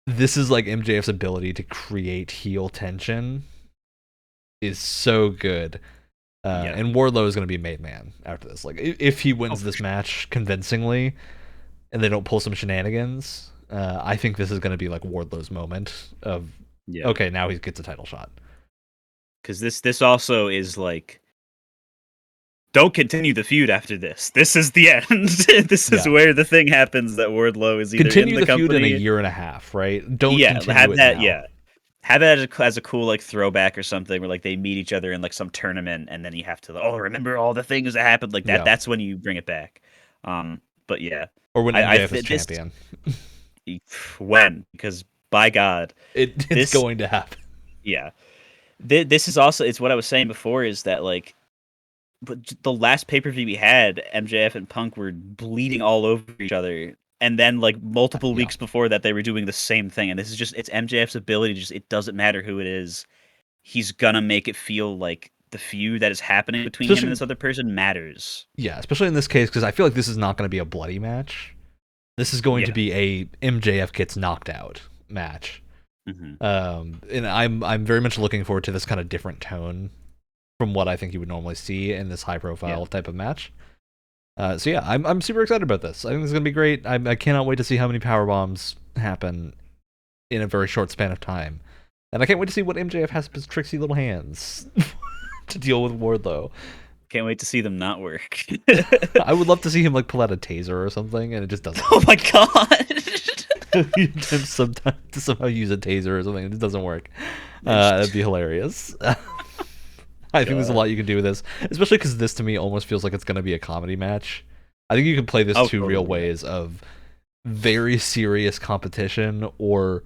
this is like MJF's ability to create heel tension is so good. Yeah. And Wardlow is going to be made man after this. Like, if he Oh, wins for this sure. match convincingly and they don't pull some shenanigans, I think this is going to be like Wardlow's moment of, Yeah. okay, now he gets a title shot. because this also is like, don't continue the feud after this. This is the end. This is Yeah. where the thing happens that Wardlow is either in Continue the the feud in a company. year and a half, right? Don't Yeah, continue have it that. now. Yeah, have that as a cool like throwback or something where like they meet each other in like some tournament, and then you have to remember all the things that happened like that. Yeah. That's when you bring it back. But yeah, Or when I MJF is this champion. when, because by God, It's this going to happen. yeah, this is also, it's what I was saying before, is that like, but the last pay per view we had, MJF and Punk were bleeding all over each other, and then like multiple Yeah. weeks before that, they were doing the same thing. And this is just, it's MJF's ability to just, it doesn't matter who it is, he's gonna make it feel like the feud that is happening between him and Especially this other person matters. yeah, especially in this case because I feel like this is not going to be a bloody match. This is going to Yeah. be a MJF gets knocked out match. Hmm. And I'm very much looking forward to this kind of different tone from what I think you would normally see in this high profile Yeah. type of match. So yeah, I'm super excited about this. I think it's gonna be great. I cannot wait to see how many power bombs happen in a very short span of time, and I can't wait to see what MJF has with his tricksy little hands to deal with Wardlow. Can't wait to see them not work. I would love to see him like pull out a taser or something, and it just doesn't. Oh my God. Sometimes to somehow use a taser or something, it just doesn't work. That'd be hilarious. I think there's a lot you can do with this, especially because this to me almost feels like it's going to be a comedy match. I think you can play this two real ways of very serious competition, or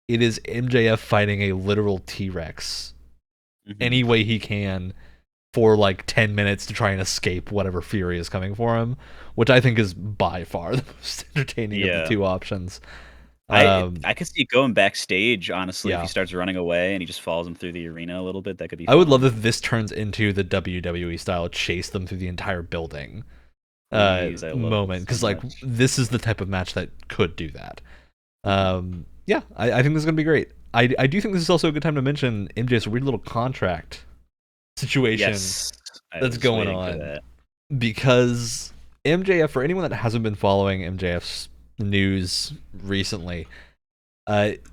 it is MJF fighting a literal T-Rex any way he can for like 10 minutes to try and escape whatever fury is coming for him, which I think is by far the most entertaining of the two options. I could see it going backstage, honestly, if Yeah. he starts running away and he just follows him through the arena a little bit. That could be I would love fun. if this turns into the WWE style chase them through the entire building Please, I love moment, this because so like much. this is the type of match that could do that. Yeah, I think this is gonna be great. I do think this is also a good time to mention MJ's weird little contract situation Yes, I that's was going waiting for on, that. because MJF, for anyone that hasn't been following MJF's news recently,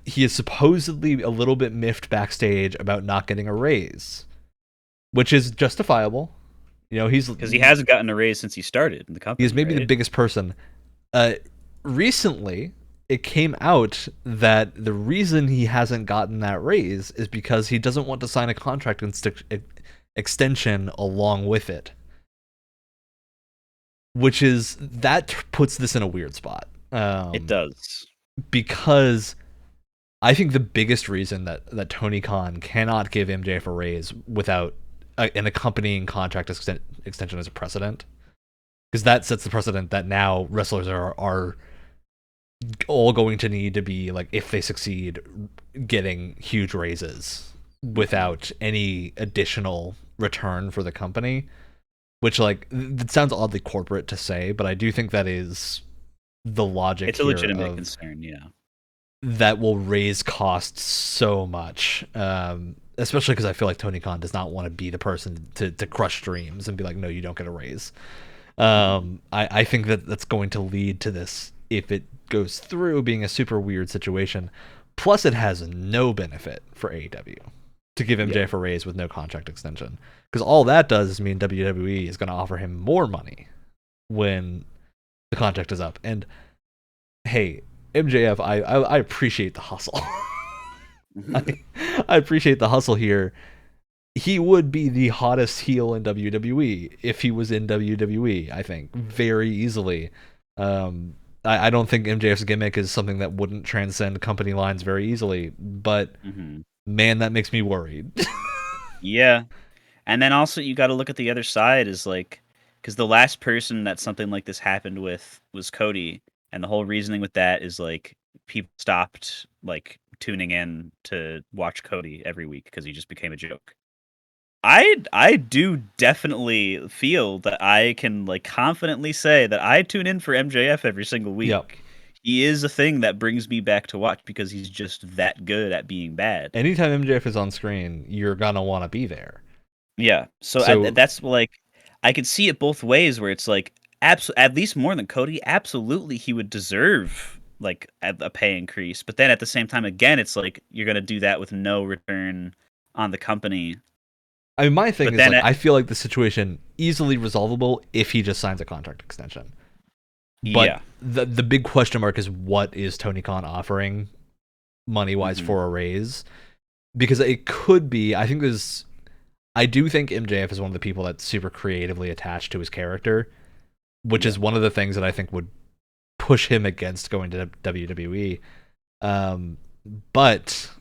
he is supposedly a little bit miffed backstage about not getting a raise, which is justifiable. You know, Because he hasn't gotten a raise since he started in the he's company, maybe the right? biggest person. Recently, it came out that the reason he hasn't gotten that raise is because he doesn't want to sign a contract extension along with it, which is that puts this in a weird spot. It does. Because I think the biggest reason that Tony Khan cannot give MJF a raise without an accompanying contract extension as a precedent, because that sets the precedent that now wrestlers are all going to need to be, like, if they succeed, getting huge raises without any additional return for the company, which, like, it sounds oddly corporate to say, but I do think that is the logic It's a here legitimate of concern, yeah. that will raise costs so much, especially because I feel like Tony Khan does not want to be the person to crush dreams and be like, no, you don't get a raise. I think that's going to lead to this, if it goes through, being a super weird situation. Plus, it has no benefit for AEW to give MJF a raise with no contract extension, because all that does is mean WWE is going to offer him more money when the contract is up. And hey, MJF, I appreciate the hustle. I appreciate the hustle here. He would be the hottest heel in WWE if he was in WWE, I think, very easily. I don't think MJF's gimmick is something that wouldn't transcend company lines very easily, but man, that makes me worried. Yeah. And then also you got to look at the other side, is like, because the last person that something like this happened with was Cody, and the whole reasoning with that is like people stopped like tuning in to watch Cody every week because he just became a joke. I do definitely feel that I can like confidently say that I tune in for MJF every single Yep. week. He is a thing that brings me back to watch because he's just that good at being bad. Anytime MJF is on screen, you're gonna want to be there. Yeah. So So that's like, I could see it both ways, where it's like at least more than Cody, absolutely he would deserve like a pay increase. But then at the same time, again, it's like you're gonna do that with no return on the company. I mean, my thing But is then, like I feel like the situation easily resolvable if he just signs a contract extension. But yeah, the big question mark is what is Tony Khan offering money wise hmm for a raise? Because it could be. I do think MJF is one of the people that's super creatively attached to his character, which yeah, is one of the things that I think would push him against going to WWE. Um, but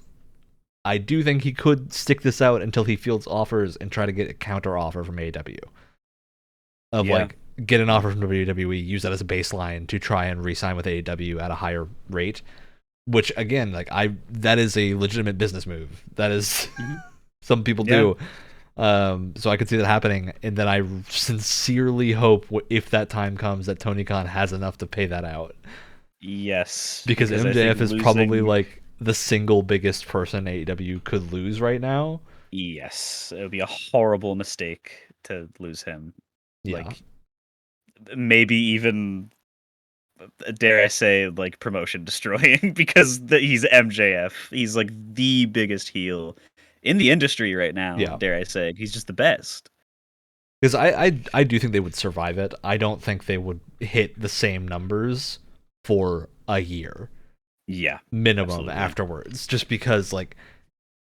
I do think he could stick this out until he fields offers and try to get a counter offer from AEW of yeah, like get an offer from WWE, use that as a baseline to try and re-sign with AEW at a higher rate. Which again, like that is a legitimate business move. That is hmm some people yeah, do. So I could see that happening, and then I sincerely hope if that time comes that Tony Khan has enough to pay that out, yes, because because I think MJF is probably losing, like the single biggest person AEW could lose right now. yes, it would be a horrible mistake to lose him. Yeah, Like maybe even dare I say like promotion destroying because he's MJF. He's like the biggest heel in the industry right now. yeah. Dare I say he's just the best. Because I do think they would survive it. I don't think they would hit the same numbers for a year Yeah, minimum absolutely. afterwards. Just because like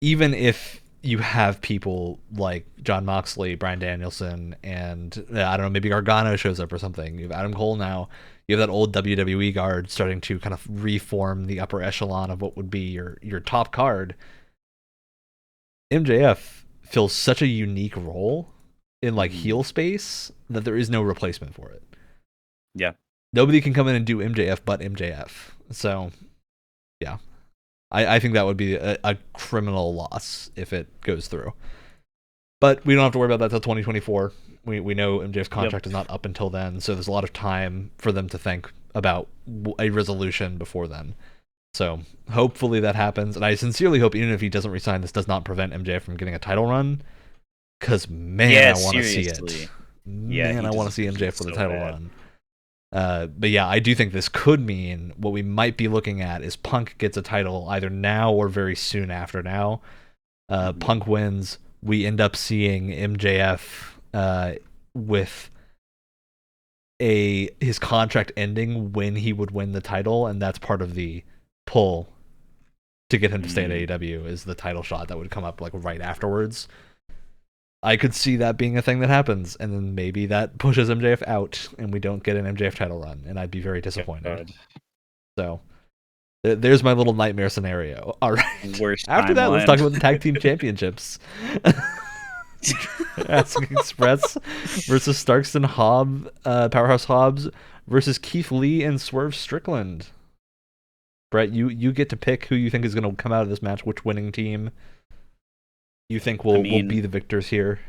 even if you have people like John Moxley, Bryan Danielson, and I don't know, maybe Gargano shows up or something. You have Adam Cole now. You have that old WWE guard starting to kind of reform the upper echelon of what would be your top card. MJF fills such a unique role in like hmm heel space that there is no replacement for it. Yeah, Nobody can come in and do MJF but MJF. So yeah, I think that would be a criminal loss if it goes through. But we don't have to worry about that till 2024. We know MJF's yep. contract is not up until then, so there's a lot of time for them to think about a resolution before then. So hopefully that happens, and I sincerely hope even if he doesn't resign, this does not prevent MJF from getting a title run. Because man, Yeah, I want to see it. seriously. Yeah, Man, he I want to see deserves it MJF with a so title bad. run. But yeah, I do think this could mean what we might be looking at is Punk gets a title either now or very soon after now. hmm Punk wins. We end up seeing MJF with his contract ending when he would win the title, and that's part of the pull to get him to stay at mm AEW is the title shot that would come up like right afterwards. I could see that being a thing that happens, and then maybe that pushes MJF out, and we don't get an MJF title run, and I'd be very disappointed. God, So there's my little nightmare scenario. All right. worst After that, let's timeline. talk about the tag team championships. Jurassic Express versus Starks and Powerhouse Hobbs versus Keith Lee and Swerve Strickland. Brett, you get to pick who you think is going to come out of this match, which winning team you think I will be mean, the victors here.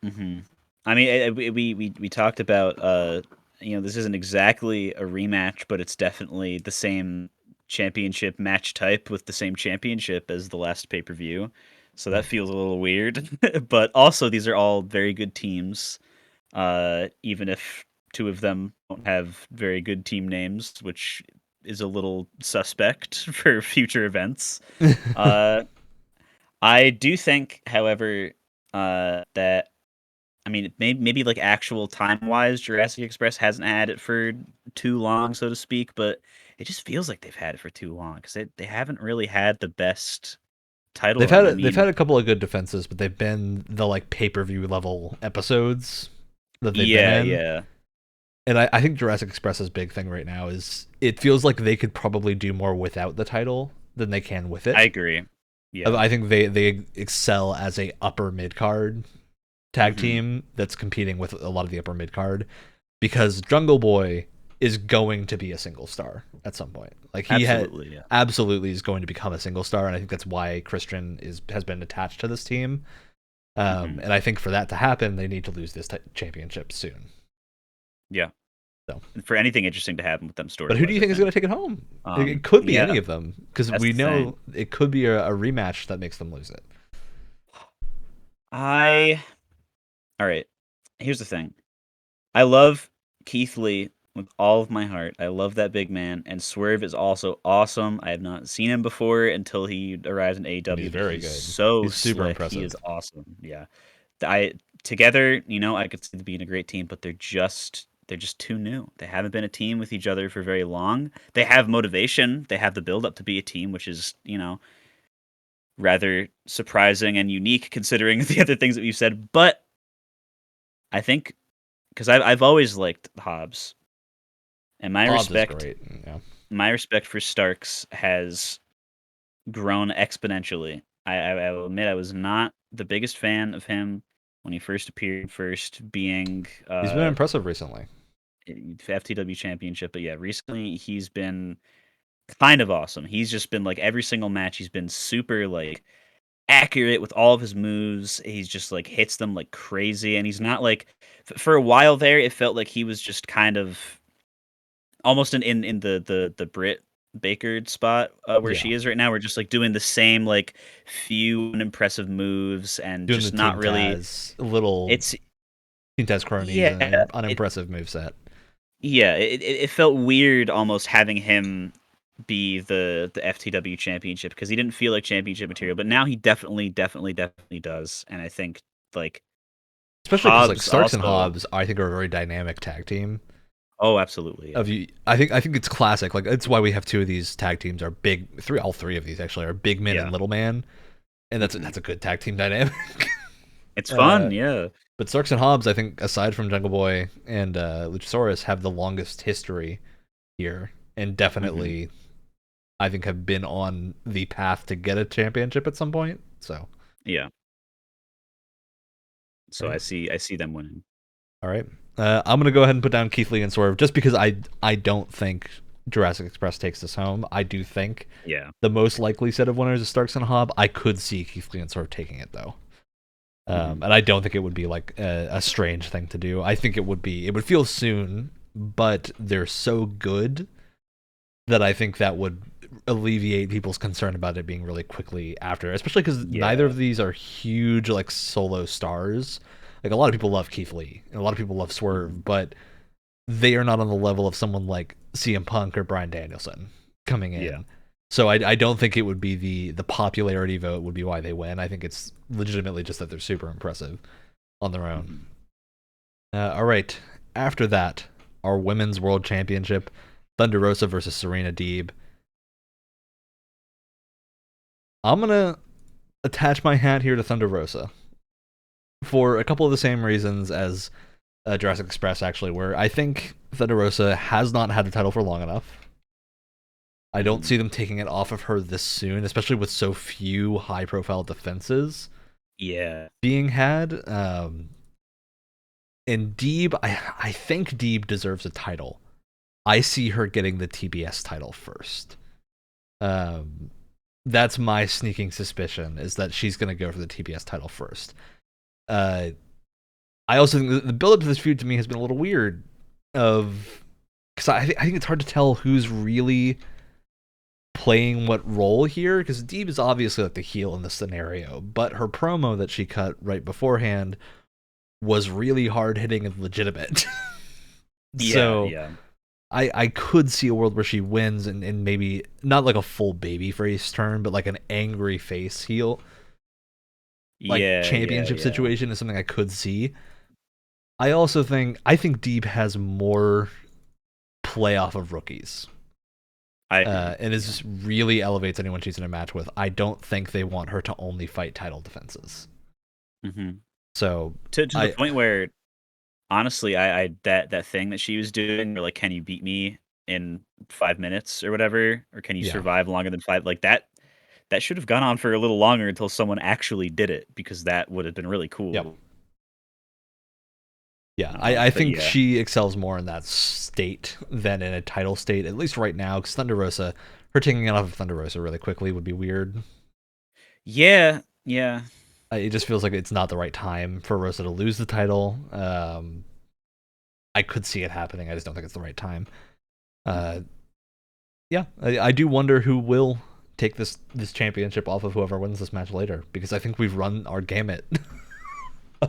hmm I mean, we talked about this isn't exactly a rematch, but it's definitely the same championship match type with the same championship as the last pay-per-view. So that feels a little weird. But also these are all very good teams. Even if two of them don't have very good team names, which is a little suspect for future events. Uh I do think, however, that I mean, maybe like actual time-wise, Jurassic Express hasn't had it for too long, so to speak, but it just feels like they've had it for too long because they haven't really had the best title run. I They've mean, had a couple of good defenses, but they've been the like pay-per-view level episodes that they've been yeah, in. yeah, And I think Jurassic Express's big thing right now is it feels like they could probably do more without the title than they can with I it. agree. Yeah. I think they excel as a upper mid card tag hmm team that's competing with a lot of the upper mid card because Jungle Boy is going to be a single star at some point. Like Absolutely, yeah. absolutely is going to become a single star, and I think that's why Christian has been attached to this team. hmm And I think for that to happen, they need to lose this championship soon. Yeah. So, And for anything interesting to happen with them but who do story-wise, you I think is going think. to take it home? It could be any Yeah, of them because that's we the thing. know it could be a rematch that makes them lose it. I All right. Here's the thing. I love Keith Lee with all of my heart. I love that big man, and Swerve is also awesome. I have not seen him before until he arrives in And he's AEW, but very he's good. so He's super slick. He is impressive. awesome. Yeah. I together, I could see them being a great team, but they're just too new. They haven't been a team with each other for very long. They have motivation. They have the build up to be a team, which is, rather surprising and unique considering the other things that we've said. But I think because I've always liked Hobbs, and Hobbs is great. Yeah. my respect for Starks has grown exponentially. I will admit I was not the biggest fan of him when he first appeared, first being He's been impressive recently. FTW championship, but yeah, recently he's been kind of awesome. He's just been like every single match he's been super like accurate with all of his moves. He's just like hits them like crazy, and he's not like for a while there it felt like he was just kind of almost in the Brit Baker spot where Yeah. she is right now. We're just like doing the same like few unimpressive moves and Doing the just not Team really. Taz, little It's Team Taz cronies and yeah, an unimpressive moveset. it felt weird almost having him be the FTW championship because he didn't feel like championship material, but now he definitely does, and I think like Especially because like Hobbs Starks and also. Hobbs, I think are a very dynamic tag team. Oh, absolutely, yeah. Of you, I think it's classic. Like it's why we have two of these tag teams are big. All three of these actually are big man Yeah. and little man, and Mhm. that's a good tag team dynamic. It's uh, fun, yeah. but Starks and Hobbs, I think, aside from Jungle Boy and Luchasaurus, have the longest history here, and Mhm. definitely, I think, have been on the path to get a championship at some point. So, Yeah. So right. I see them winning. All right. I'm gonna go ahead and put down Keith Lee and Swerve just because I don't think Jurassic Express takes this home. I do think Yeah. the most likely set of winners is Starks and Hobb. I could see Keith Lee and Swerve taking it though, Mhm. and I don't think it would be like a strange thing to do. I think it would feel soon, but they're so good that I think that would alleviate people's concern about it being really quickly after, especially because neither Yeah. of these are huge like solo stars. Like a lot of people love Keith Lee and a lot of people love Mhm. Swerve, but they are not on the level of someone like CM Punk or Bryan Danielson coming Yeah. in. So I don't think it would be the popularity vote would be why they win. I think it's legitimately just that they're super impressive on their own. Mhm. All right. After that, our women's world championship, Thunder Rosa versus Serena Deeb. I'm gonna attach my hat here to Thunder Rosa for a couple of the same reasons as Jurassic Express, actually, where I think Thunder Rosa has not had the title for long enough. I don't Mhm. see them taking it off of her this soon, especially with so few high profile defenses Yeah. being had. And Deeb, I think Deeb deserves a title. I see her getting the TBS title first. Um, that's my sneaking suspicion is that she's going to go for the TBS title first. Uh, I also think the build up to this feud to me has been a little weird. Of because I think it's hard to tell who's really playing what role here because Deeb is obviously like the heel in this scenario, but her promo that she cut right beforehand was really hard hitting and legitimate. Yeah, So yeah. I could see a world where she wins and maybe not like a full baby face turn, but like an angry face heel. Like championship Yeah. situation is something I could see. I think Deeb has more play off of rookies. I agree. And Yeah. is really elevates anyone she's in a match with. I don't think they want her to only fight title defenses. Mhm. So To the I point where honestly, I that thing that she was doing, or like, can you beat me in 5 minutes or whatever, or can you yeah survive longer than five? Like that should have gone on for a little longer until someone actually did it because that would have been really yep cool. yeah I But think yeah, she excels more in that state than in a title state at least right now. Because Thunder Rosa, her taking it off of Thunder Rosa really quickly would be weird. yeah. It just feels like it's not the right time for Rosa to lose the title. I could see it happening. I just don't think it's the right time. Uh, Mhm. yeah, I do wonder who will take this championship off of whoever wins this match later because I think we've run our gamut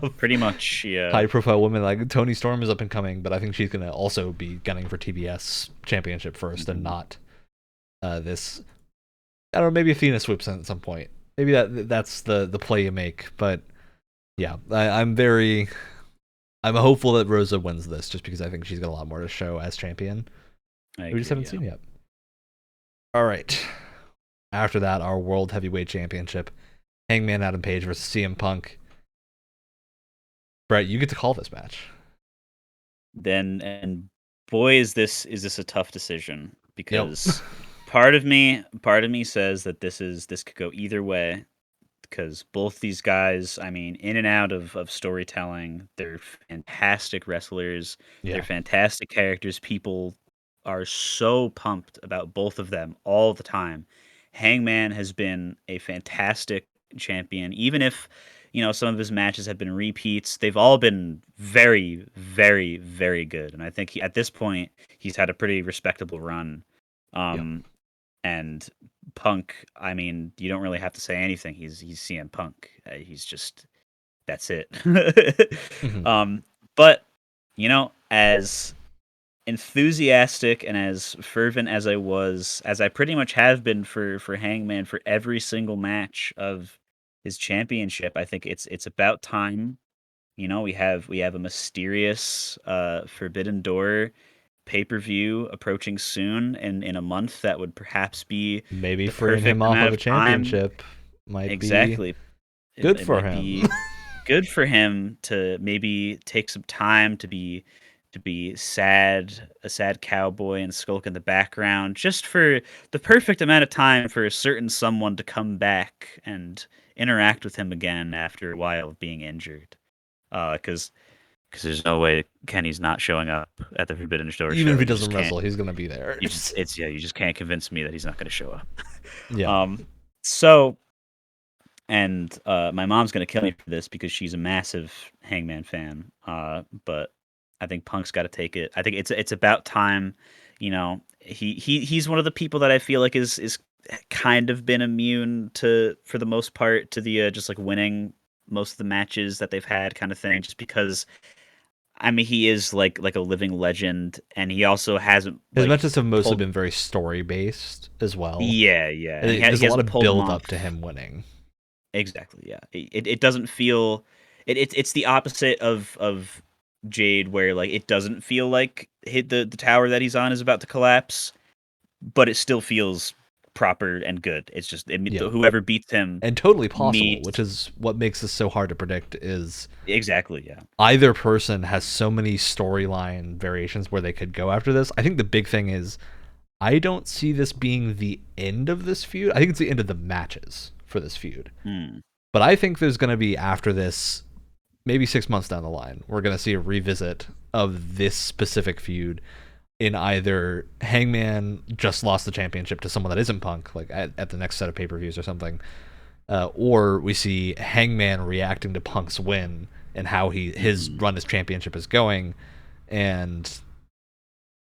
of Pretty much, yeah. high profile women. Like Toni Storm is up and coming, but I think she's gonna also be gunning for TBS championship first and Mhm. not this. I don't know, maybe Athena swoops in at some point. Maybe that's the play you make. But yeah, I'm hopeful that Rosa wins this just because I think she's got a lot more to show as champion. I We just agree, haven't yeah. seen yet. All right. After that, our World Heavyweight Championship. Hangman Adam Page versus CM Punk. Brett, you get to call this match. Then and boy, is this a tough decision Yep. because part of me says that this could go either way because both these guys, I mean, in and out of storytelling, they're fantastic wrestlers. They're Yeah. fantastic characters. People are so pumped about both of them all the time. Hangman has been a fantastic champion, even if some of his matches have been repeats. They've all been very, very, very good, and I think at this point he's had a pretty respectable run. Yep. Um, and Punk, I mean, you don't really have to say anything. He's CM Punk. He's just that's it. Mhm. um, but as enthusiastic and as fervent as I pretty much have been for Hangman for every single match of his championship, I think it's about time. We have a mysterious Forbidden Door pay-per-view approaching soon in a month that would perhaps be Maybe the freeing perfect him off amount of a of time. championship might be Exactly. It, good it for might him. be good for him to maybe take some time to be sad, a sad cowboy and skulk in the background, just for the perfect amount of time for a certain someone to come back and interact with him again after a while of being injured. Because there's no way Kenny's not showing up at the Forbidden Door Even if show. he You just doesn't can't. wrestle, he's gonna be there. You just can't convince me that he's not going to show up. Yeah. Um, so and my mom's gonna kill me for this because she's a massive Hangman fan. But I think Punk's got to take it. I think it's about time. He's one of the people that I feel like is kind of been immune to, for the most part, to the just like winning most of the matches that they've had, kind of thing. Just because I mean he is like a living legend, and he also hasn't His like matches have mostly pulled. been very story based as well. Yeah, yeah, and There's he a lot hasn't of pulled them build up to off. him winning. Exactly, yeah. It doesn't feel it's the opposite of Jade, where like it doesn't feel like hit the tower that he's on is about to collapse, but it still feels proper and good. It's just Yeah. whoever beats him And totally possible, which meets is what makes this so hard to predict is exactly, yeah. either person has so many storyline variations where they could go after this. I think the big thing is I don't see this being the end of this feud. I think it's the end of the matches for this feud. Hmm. But I think there's going to be after this, maybe 6 months down the line, we're going to see a revisit of this specific feud in either Hangman just lost the championship to someone that isn't Punk, like at the next set of pay-per-views or something, or we see Hangman reacting to Punk's win and how his Mhm. run as championship is going, and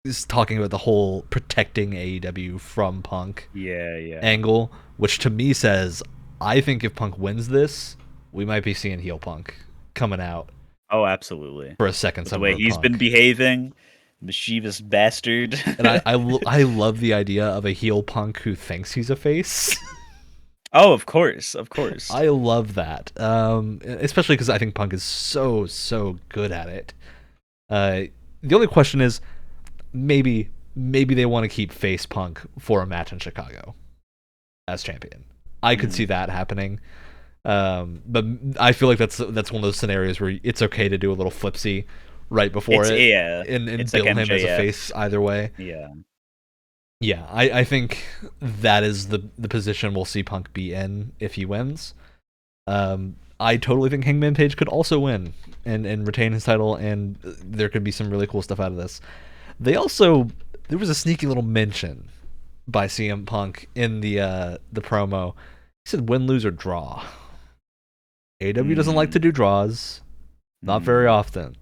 is talking about the whole protecting AEW from Punk Yeah, yeah. angle, which to me says I think if Punk wins this, we might be seeing heel Punk coming out Oh, absolutely. for a second With the Summer way of he's been Punk. behaving, mischievous bastard. And I love the idea of a heel Punk who thinks he's a face. Oh, of course, of course. I love that, especially because I think Punk is so good at it. Uh, the only question is maybe they want to keep face Punk for a match in Chicago as champion. I could see Mhm. that happening. But I feel like that's one of those scenarios where it's okay to do a little flipsy right before It's it yeah, and it's like bill him as a face MJF. either way. Yeah. Yeah, I think that is the position we'll see Punk be in if he wins. I totally think Hangman Page could also win and retain his title, and there could be some really cool stuff out of this. There was a sneaky little mention by CM Punk in the promo. He said win, lose, or draw. AW doesn't like to Mm, do draws, not very mm. often.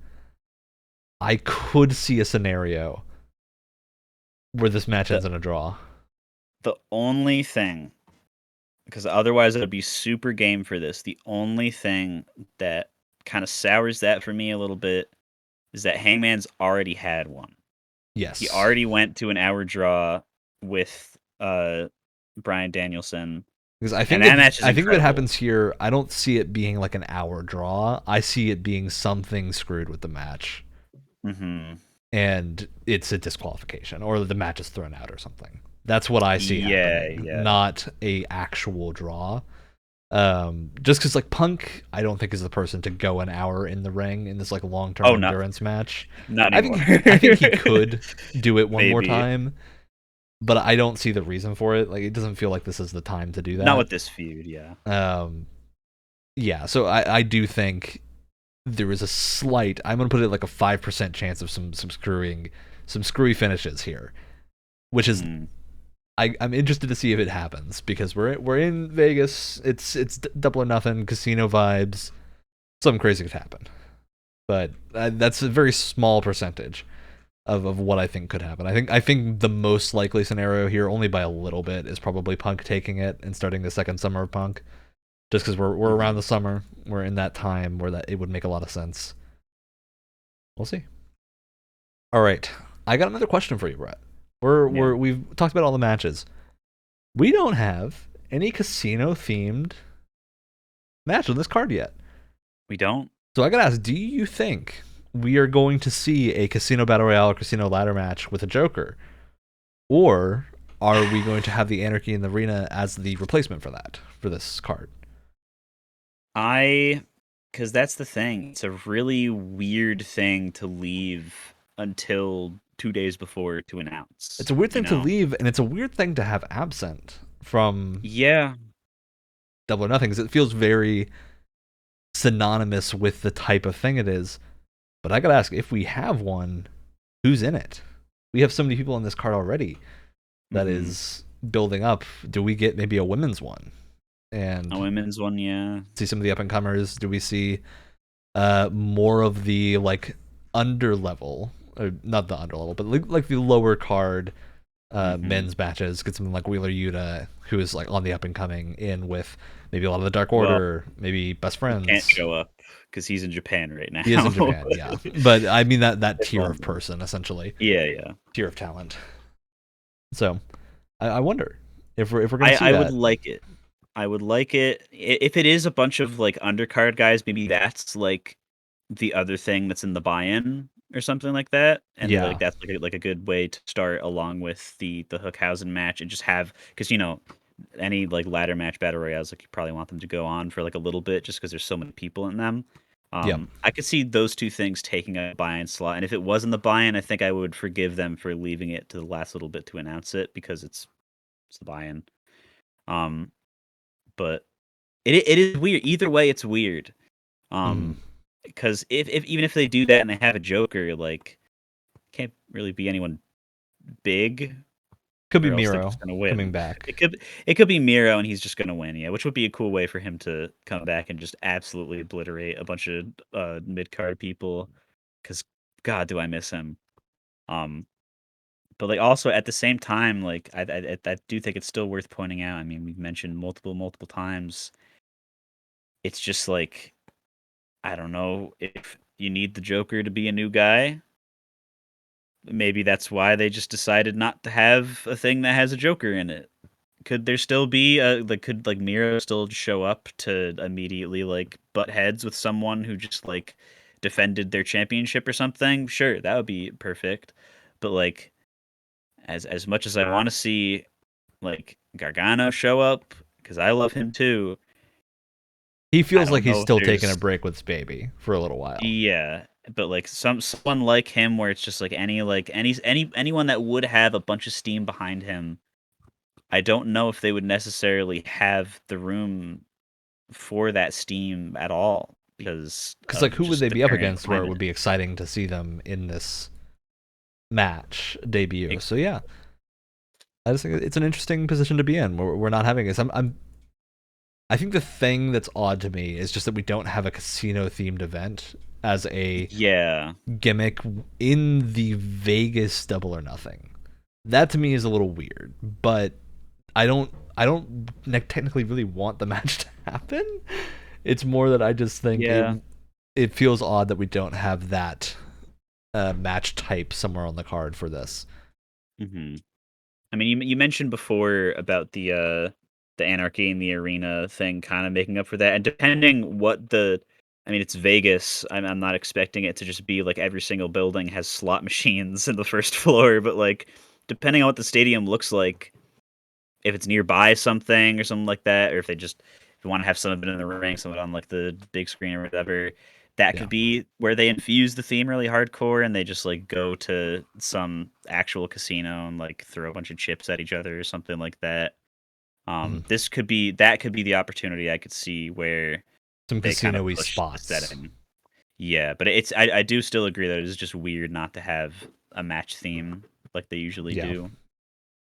I could see a scenario where this match The ends in a draw. the only thing, because otherwise I'd be super game for this. The only thing that kind of sours that for me a little bit is that Hangman's already had one. He Yes. already went to an hour draw with Bryan Danielson, Because and that match is I think if it incredible. happens here, I don't see it being like an hour draw. I see it being something screwed with the match, Hmm. and it's a disqualification, or the match is thrown out or something. That's what I see Yeah, happening, yeah. not a actual draw. Just because like Punk, I don't think is the person to go an hour in the ring in this like long term Oh, endurance match. not I anymore. think he could do it one more Maybe time, but I don't see the reason for it. Like it doesn't feel like this is the time to do not that. with this feud. Yeah. Um, yeah, so I do think there is a slight. I'm gonna put it like a 5% chance of some screwy finishes here, which is Mm. I'm interested to see if it happens because we're in Vegas. It's Double or Nothing casino vibes. Something crazy could happen, but that's a very small percentage of what I think could happen. I think the most likely scenario here, only by a little bit, is probably Punk taking it and starting the second summer of Punk. Just because we're around Hmm. the summer, we're in that time where that it would make a lot of sense. We'll see. All right, I got another question for you, Brett. Yeah. We've talked about all the matches. We don't have any casino themed match on this card yet. We don't. So I gotta ask, do you think we are going to see a casino battle royale or casino ladder match with a Joker, or are we going to have the Anarchy in the Arena as the replacement for this card? Because that's the thing. It's a really weird thing to leave until 2 days before to It's announce. a weird You thing to know? leave, and it's a weird thing to have absent from Yeah. Double or Nothing, because it feels very synonymous with the type of thing it is. But I gotta ask, if we have one, who's in it? We have so many people in this card already that Hmm. is building up. Do we get maybe a women's one A and women's one. Yeah. see some of the up and comers? Do we see more of the like under level, or not the under level, but like the lower card Hmm. men's matches? Get something like Wheeler Yuta, who is like on the up and coming, in with maybe a lot of the Dark Well, Order, maybe Best he can't Friends. show up because he's in Japan right He is in now. Japan, yeah, but I mean that If tier of only. person, essentially, Yeah, yeah. tier of talent. So I wonder if we're gonna I see I would that. like it. I would like it if it is a bunch of like undercard guys. Maybe that's like the other thing that's in the buy-in or something like that, and like Yeah, that's like a good way to start along with the Hookhausen match and just have because any like ladder match battle royales like you probably want them to go on for like a little bit just because there's so many people in them. yep. I could see those two things taking a buy-in slot, and if it wasn't the buy-in, I think I would forgive them for leaving it to the last little bit to announce it because it's the buy-in. Um, but it is weird. Either way, it's weird. Mm. Because if even if they do that and they have a Joker, like can't really be anyone big, Could be or else they're Miro just gonna coming win. back. It could be Miro and he's just gonna win, yeah, which would be a cool way for him to come back and just absolutely obliterate a bunch of mid card people. Because God, do I miss him. Um, but like also at the same time, like I do think it's still worth pointing out. I mean, we've mentioned multiple times. It's just like I don't know if you need the Joker to be a new guy. Maybe that's why they just decided not to have a thing that has a Joker in it. Could there still be could like Miro still show up to immediately like butt heads with someone who just like defended their championship or something? Sure, that would be perfect. But like as much as I want to see like Gargano show up because I love him too, He I feels like don't he's know if still taking a there's break with his baby for a little while. yeah, but like someone like him where it's just like anyone that would have a bunch of steam behind him. I don't know if they would necessarily have the room for that steam at all because Because like, of who would just they the be up current against where it climate. would be exciting to see them in this match debut? It, So yeah, I just think it's an interesting position to be in. We're not having this. I think the thing that's odd to me is just that we don't have a casino themed event as a yeah, gimmick in the Vegas Double or Nothing. That to me is a little weird, but I don't technically really want the match to happen. It's more that I just think yeah. it feels odd that we don't have that match type somewhere on the card for this. Hmm. I mean, you mentioned before about the Anarchy in the Arena thing kind of making up for that, and depending what I mean, it's Vegas. I'm not expecting it to just be like every single building has slot machines in the first floor, but like depending on what the stadium looks like, if it's nearby something or something like that, or if you want to have some of it in the ring, some of it on like the big screen or whatever, that Yeah. could be where they infuse the theme really hardcore and they just like go to some actual casino and like throw a bunch of chips at each other or something like that. Mhm. That could be the opportunity I could see where Some they kind of casino-y push the spots. setting. Yeah, but I do still agree that it is just weird not to have a match theme like they usually Yeah. do.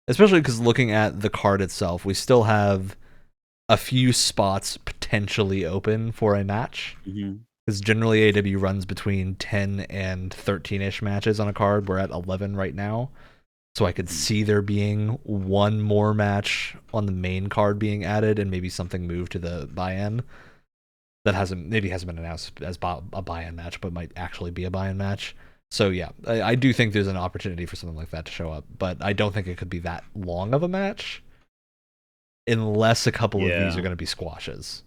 Especially because looking at the card itself, we still have a few spots potentially open for a match. Hmm. Because generally AW runs between 10 and 13-ish matches on a card. We're at 11 right now. So I could Hmm. see there being one more match on the main card being added and maybe something moved to the buy-in that hasn't been announced as a buy-in match, but might actually be a buy-in match. So yeah, I do think there's an opportunity for something like that to show up, but I don't think it could be that long of a match unless a couple of these are Yeah. going to be squashes,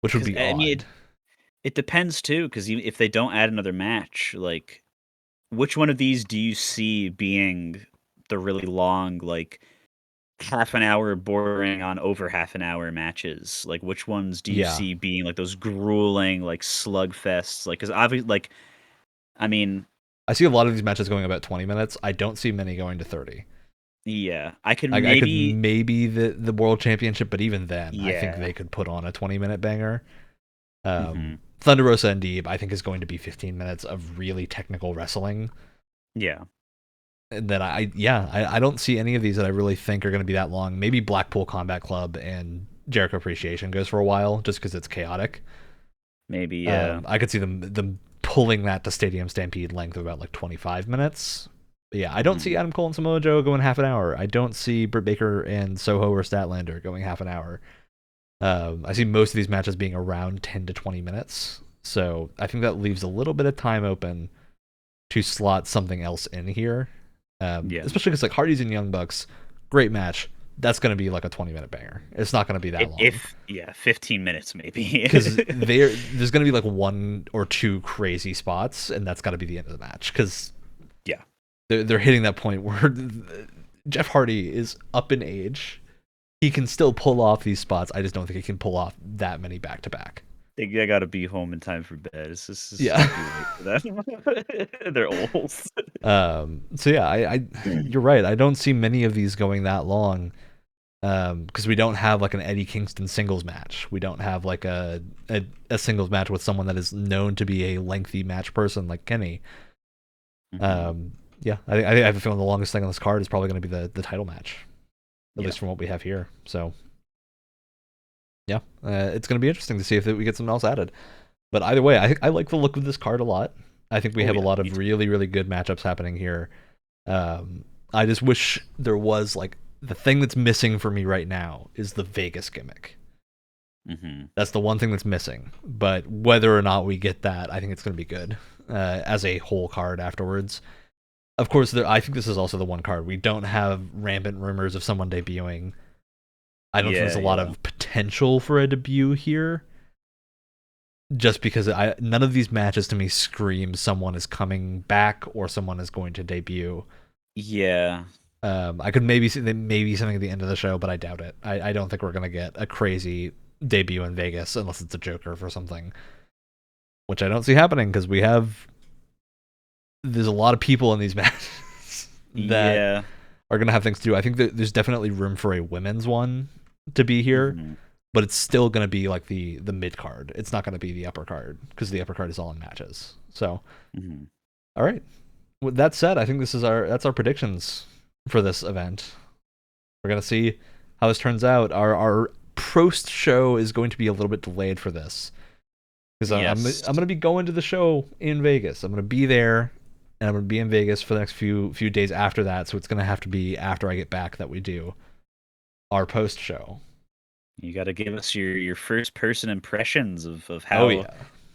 which would Because be I mean, odd. it depends too. Because if they don't add another match, like which one of these do you see being the really long, like half an hour, bordering on over half an hour matches? Like which ones do you Yeah, see being like those grueling, like slugfests? Like, because obviously, like I mean, I see a lot of these matches going about 20 minutes. I don't see many going to 30. yeah, I could I could maybe, maybe the world championship, but even then, I think yeah. they could put on a 20-minute banger. Hmm. Thunder Rosa and Deeb, I think, is going to be 15 minutes of really technical wrestling. Yeah. That I don't see any of these that I really think are going to be that long. Maybe Blackpool Combat Club and Jericho Appreciation goes for a while just because it's chaotic. Maybe, yeah. I could see them pulling that to Stadium Stampede length of about like 25 minutes. But yeah, I don't see Hmm. Adam Cole and Samoa Joe going half an hour. I don't see Britt Baker and Soho or Statlander going half an hour. I see most of these matches being around 10 to 20 minutes. So I think that leaves a little bit of time open to slot something else in here. Yeah. Especially because like Hardy's and Young Bucks, great match. That's going to be like a 20-minute banger. It's not going to be that long If yeah, 15 minutes maybe. because there's going to be like one or two crazy spots, and that's got to be the end of the match because Yeah. they're hitting that point where Jeff Hardy is up in age. He can still pull off these spots. I just don't think he can pull off that many back to back. They gotta be home in time for bed. It's Yeah. just too late for them. They're old. So yeah, you're right. I don't see many of these going that long. Because we don't have like an Eddie Kingston singles match. We don't have like a singles match with someone that is known to be a lengthy match person like Kenny. Hmm. Yeah, I have a feeling the longest thing on this card is probably going to be the title match, at Yeah. least from what we have here. So yeah, it's going to be interesting to see if we get something else added. But either way, I like the look of this card a lot. I think we Oh have a yeah, lot me of too. really really good matchups happening here. I just wish there was like the thing that's missing for me right now is the Vegas gimmick. Hmm. That's the one thing that's missing. But whether or not we get that, I think it's going to be good as a whole card afterwards. Of course, I think this is also the one card we don't have rampant rumors of someone debuting. I don't think there's Yeah, a lot yeah. of potential for a debut here, just because none of these matches to me scream someone is coming back or someone is going to debut. Yeah. I could maybe see maybe something at the end of the show, but I doubt it. I don't think we're gonna get a crazy debut in Vegas unless it's a Joker for something, which I don't see happening because there's a lot of people in these matches that Yeah. are gonna have things to do. I think that there's definitely room for a women's one to be here, Hmm. but it's still gonna be like the mid card. It's not gonna be the upper card because the upper card is all in matches. So, Hmm. all right. With that said, I think that's our predictions for this event. We're gonna see how this turns out. Our Prost show is going to be a little bit delayed for this because I'm Yes. gonna be going to the show in Vegas. I'm gonna be there, and I'm gonna be in Vegas for the next few days after that. So it's gonna have to be after I get back that we do our post show. You got to give us your first person impressions of Oh how yeah,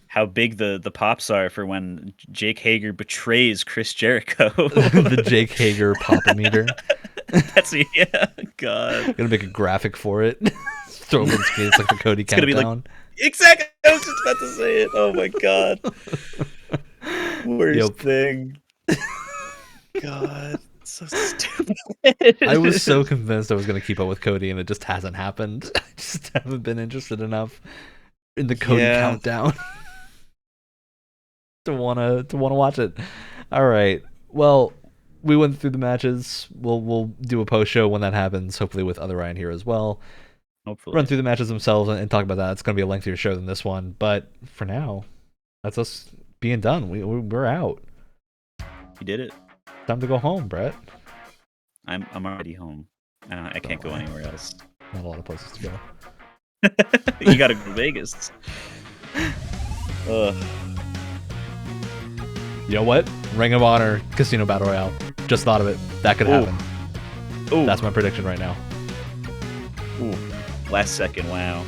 how big the pops are for when Jake Hager betrays Chris Jericho. The Jake Hager pop-o-meter. That's yeah, God. Gonna make a graphic for it. Throw up on screen. It's like the Cody It's gonna be like countdown. exactly. I was just about to say it. Oh my God. Worst thing. God, so stupid. I was so convinced I was gonna keep up with Cody, and it just hasn't happened. I just haven't been interested enough in the Cody countdown to wanna watch it. All right. Well, we went through the matches. We'll do a post show when that happens, hopefully with other Ryan here as well. Hopefully. Run through the matches themselves and talk about that. It's going to be a lengthier show than this one, but for now, that's us being done. We're out. You did it. Time to go home, Brett. I'm already home. I can't go anywhere else. Not a lot of places to go. You gotta go to Vegas. Ugh. You know what? Ring of Honor Casino Battle Royale. Just thought of it. That could happen. Ooh. That's my prediction right now. Ooh. Last second. Wow.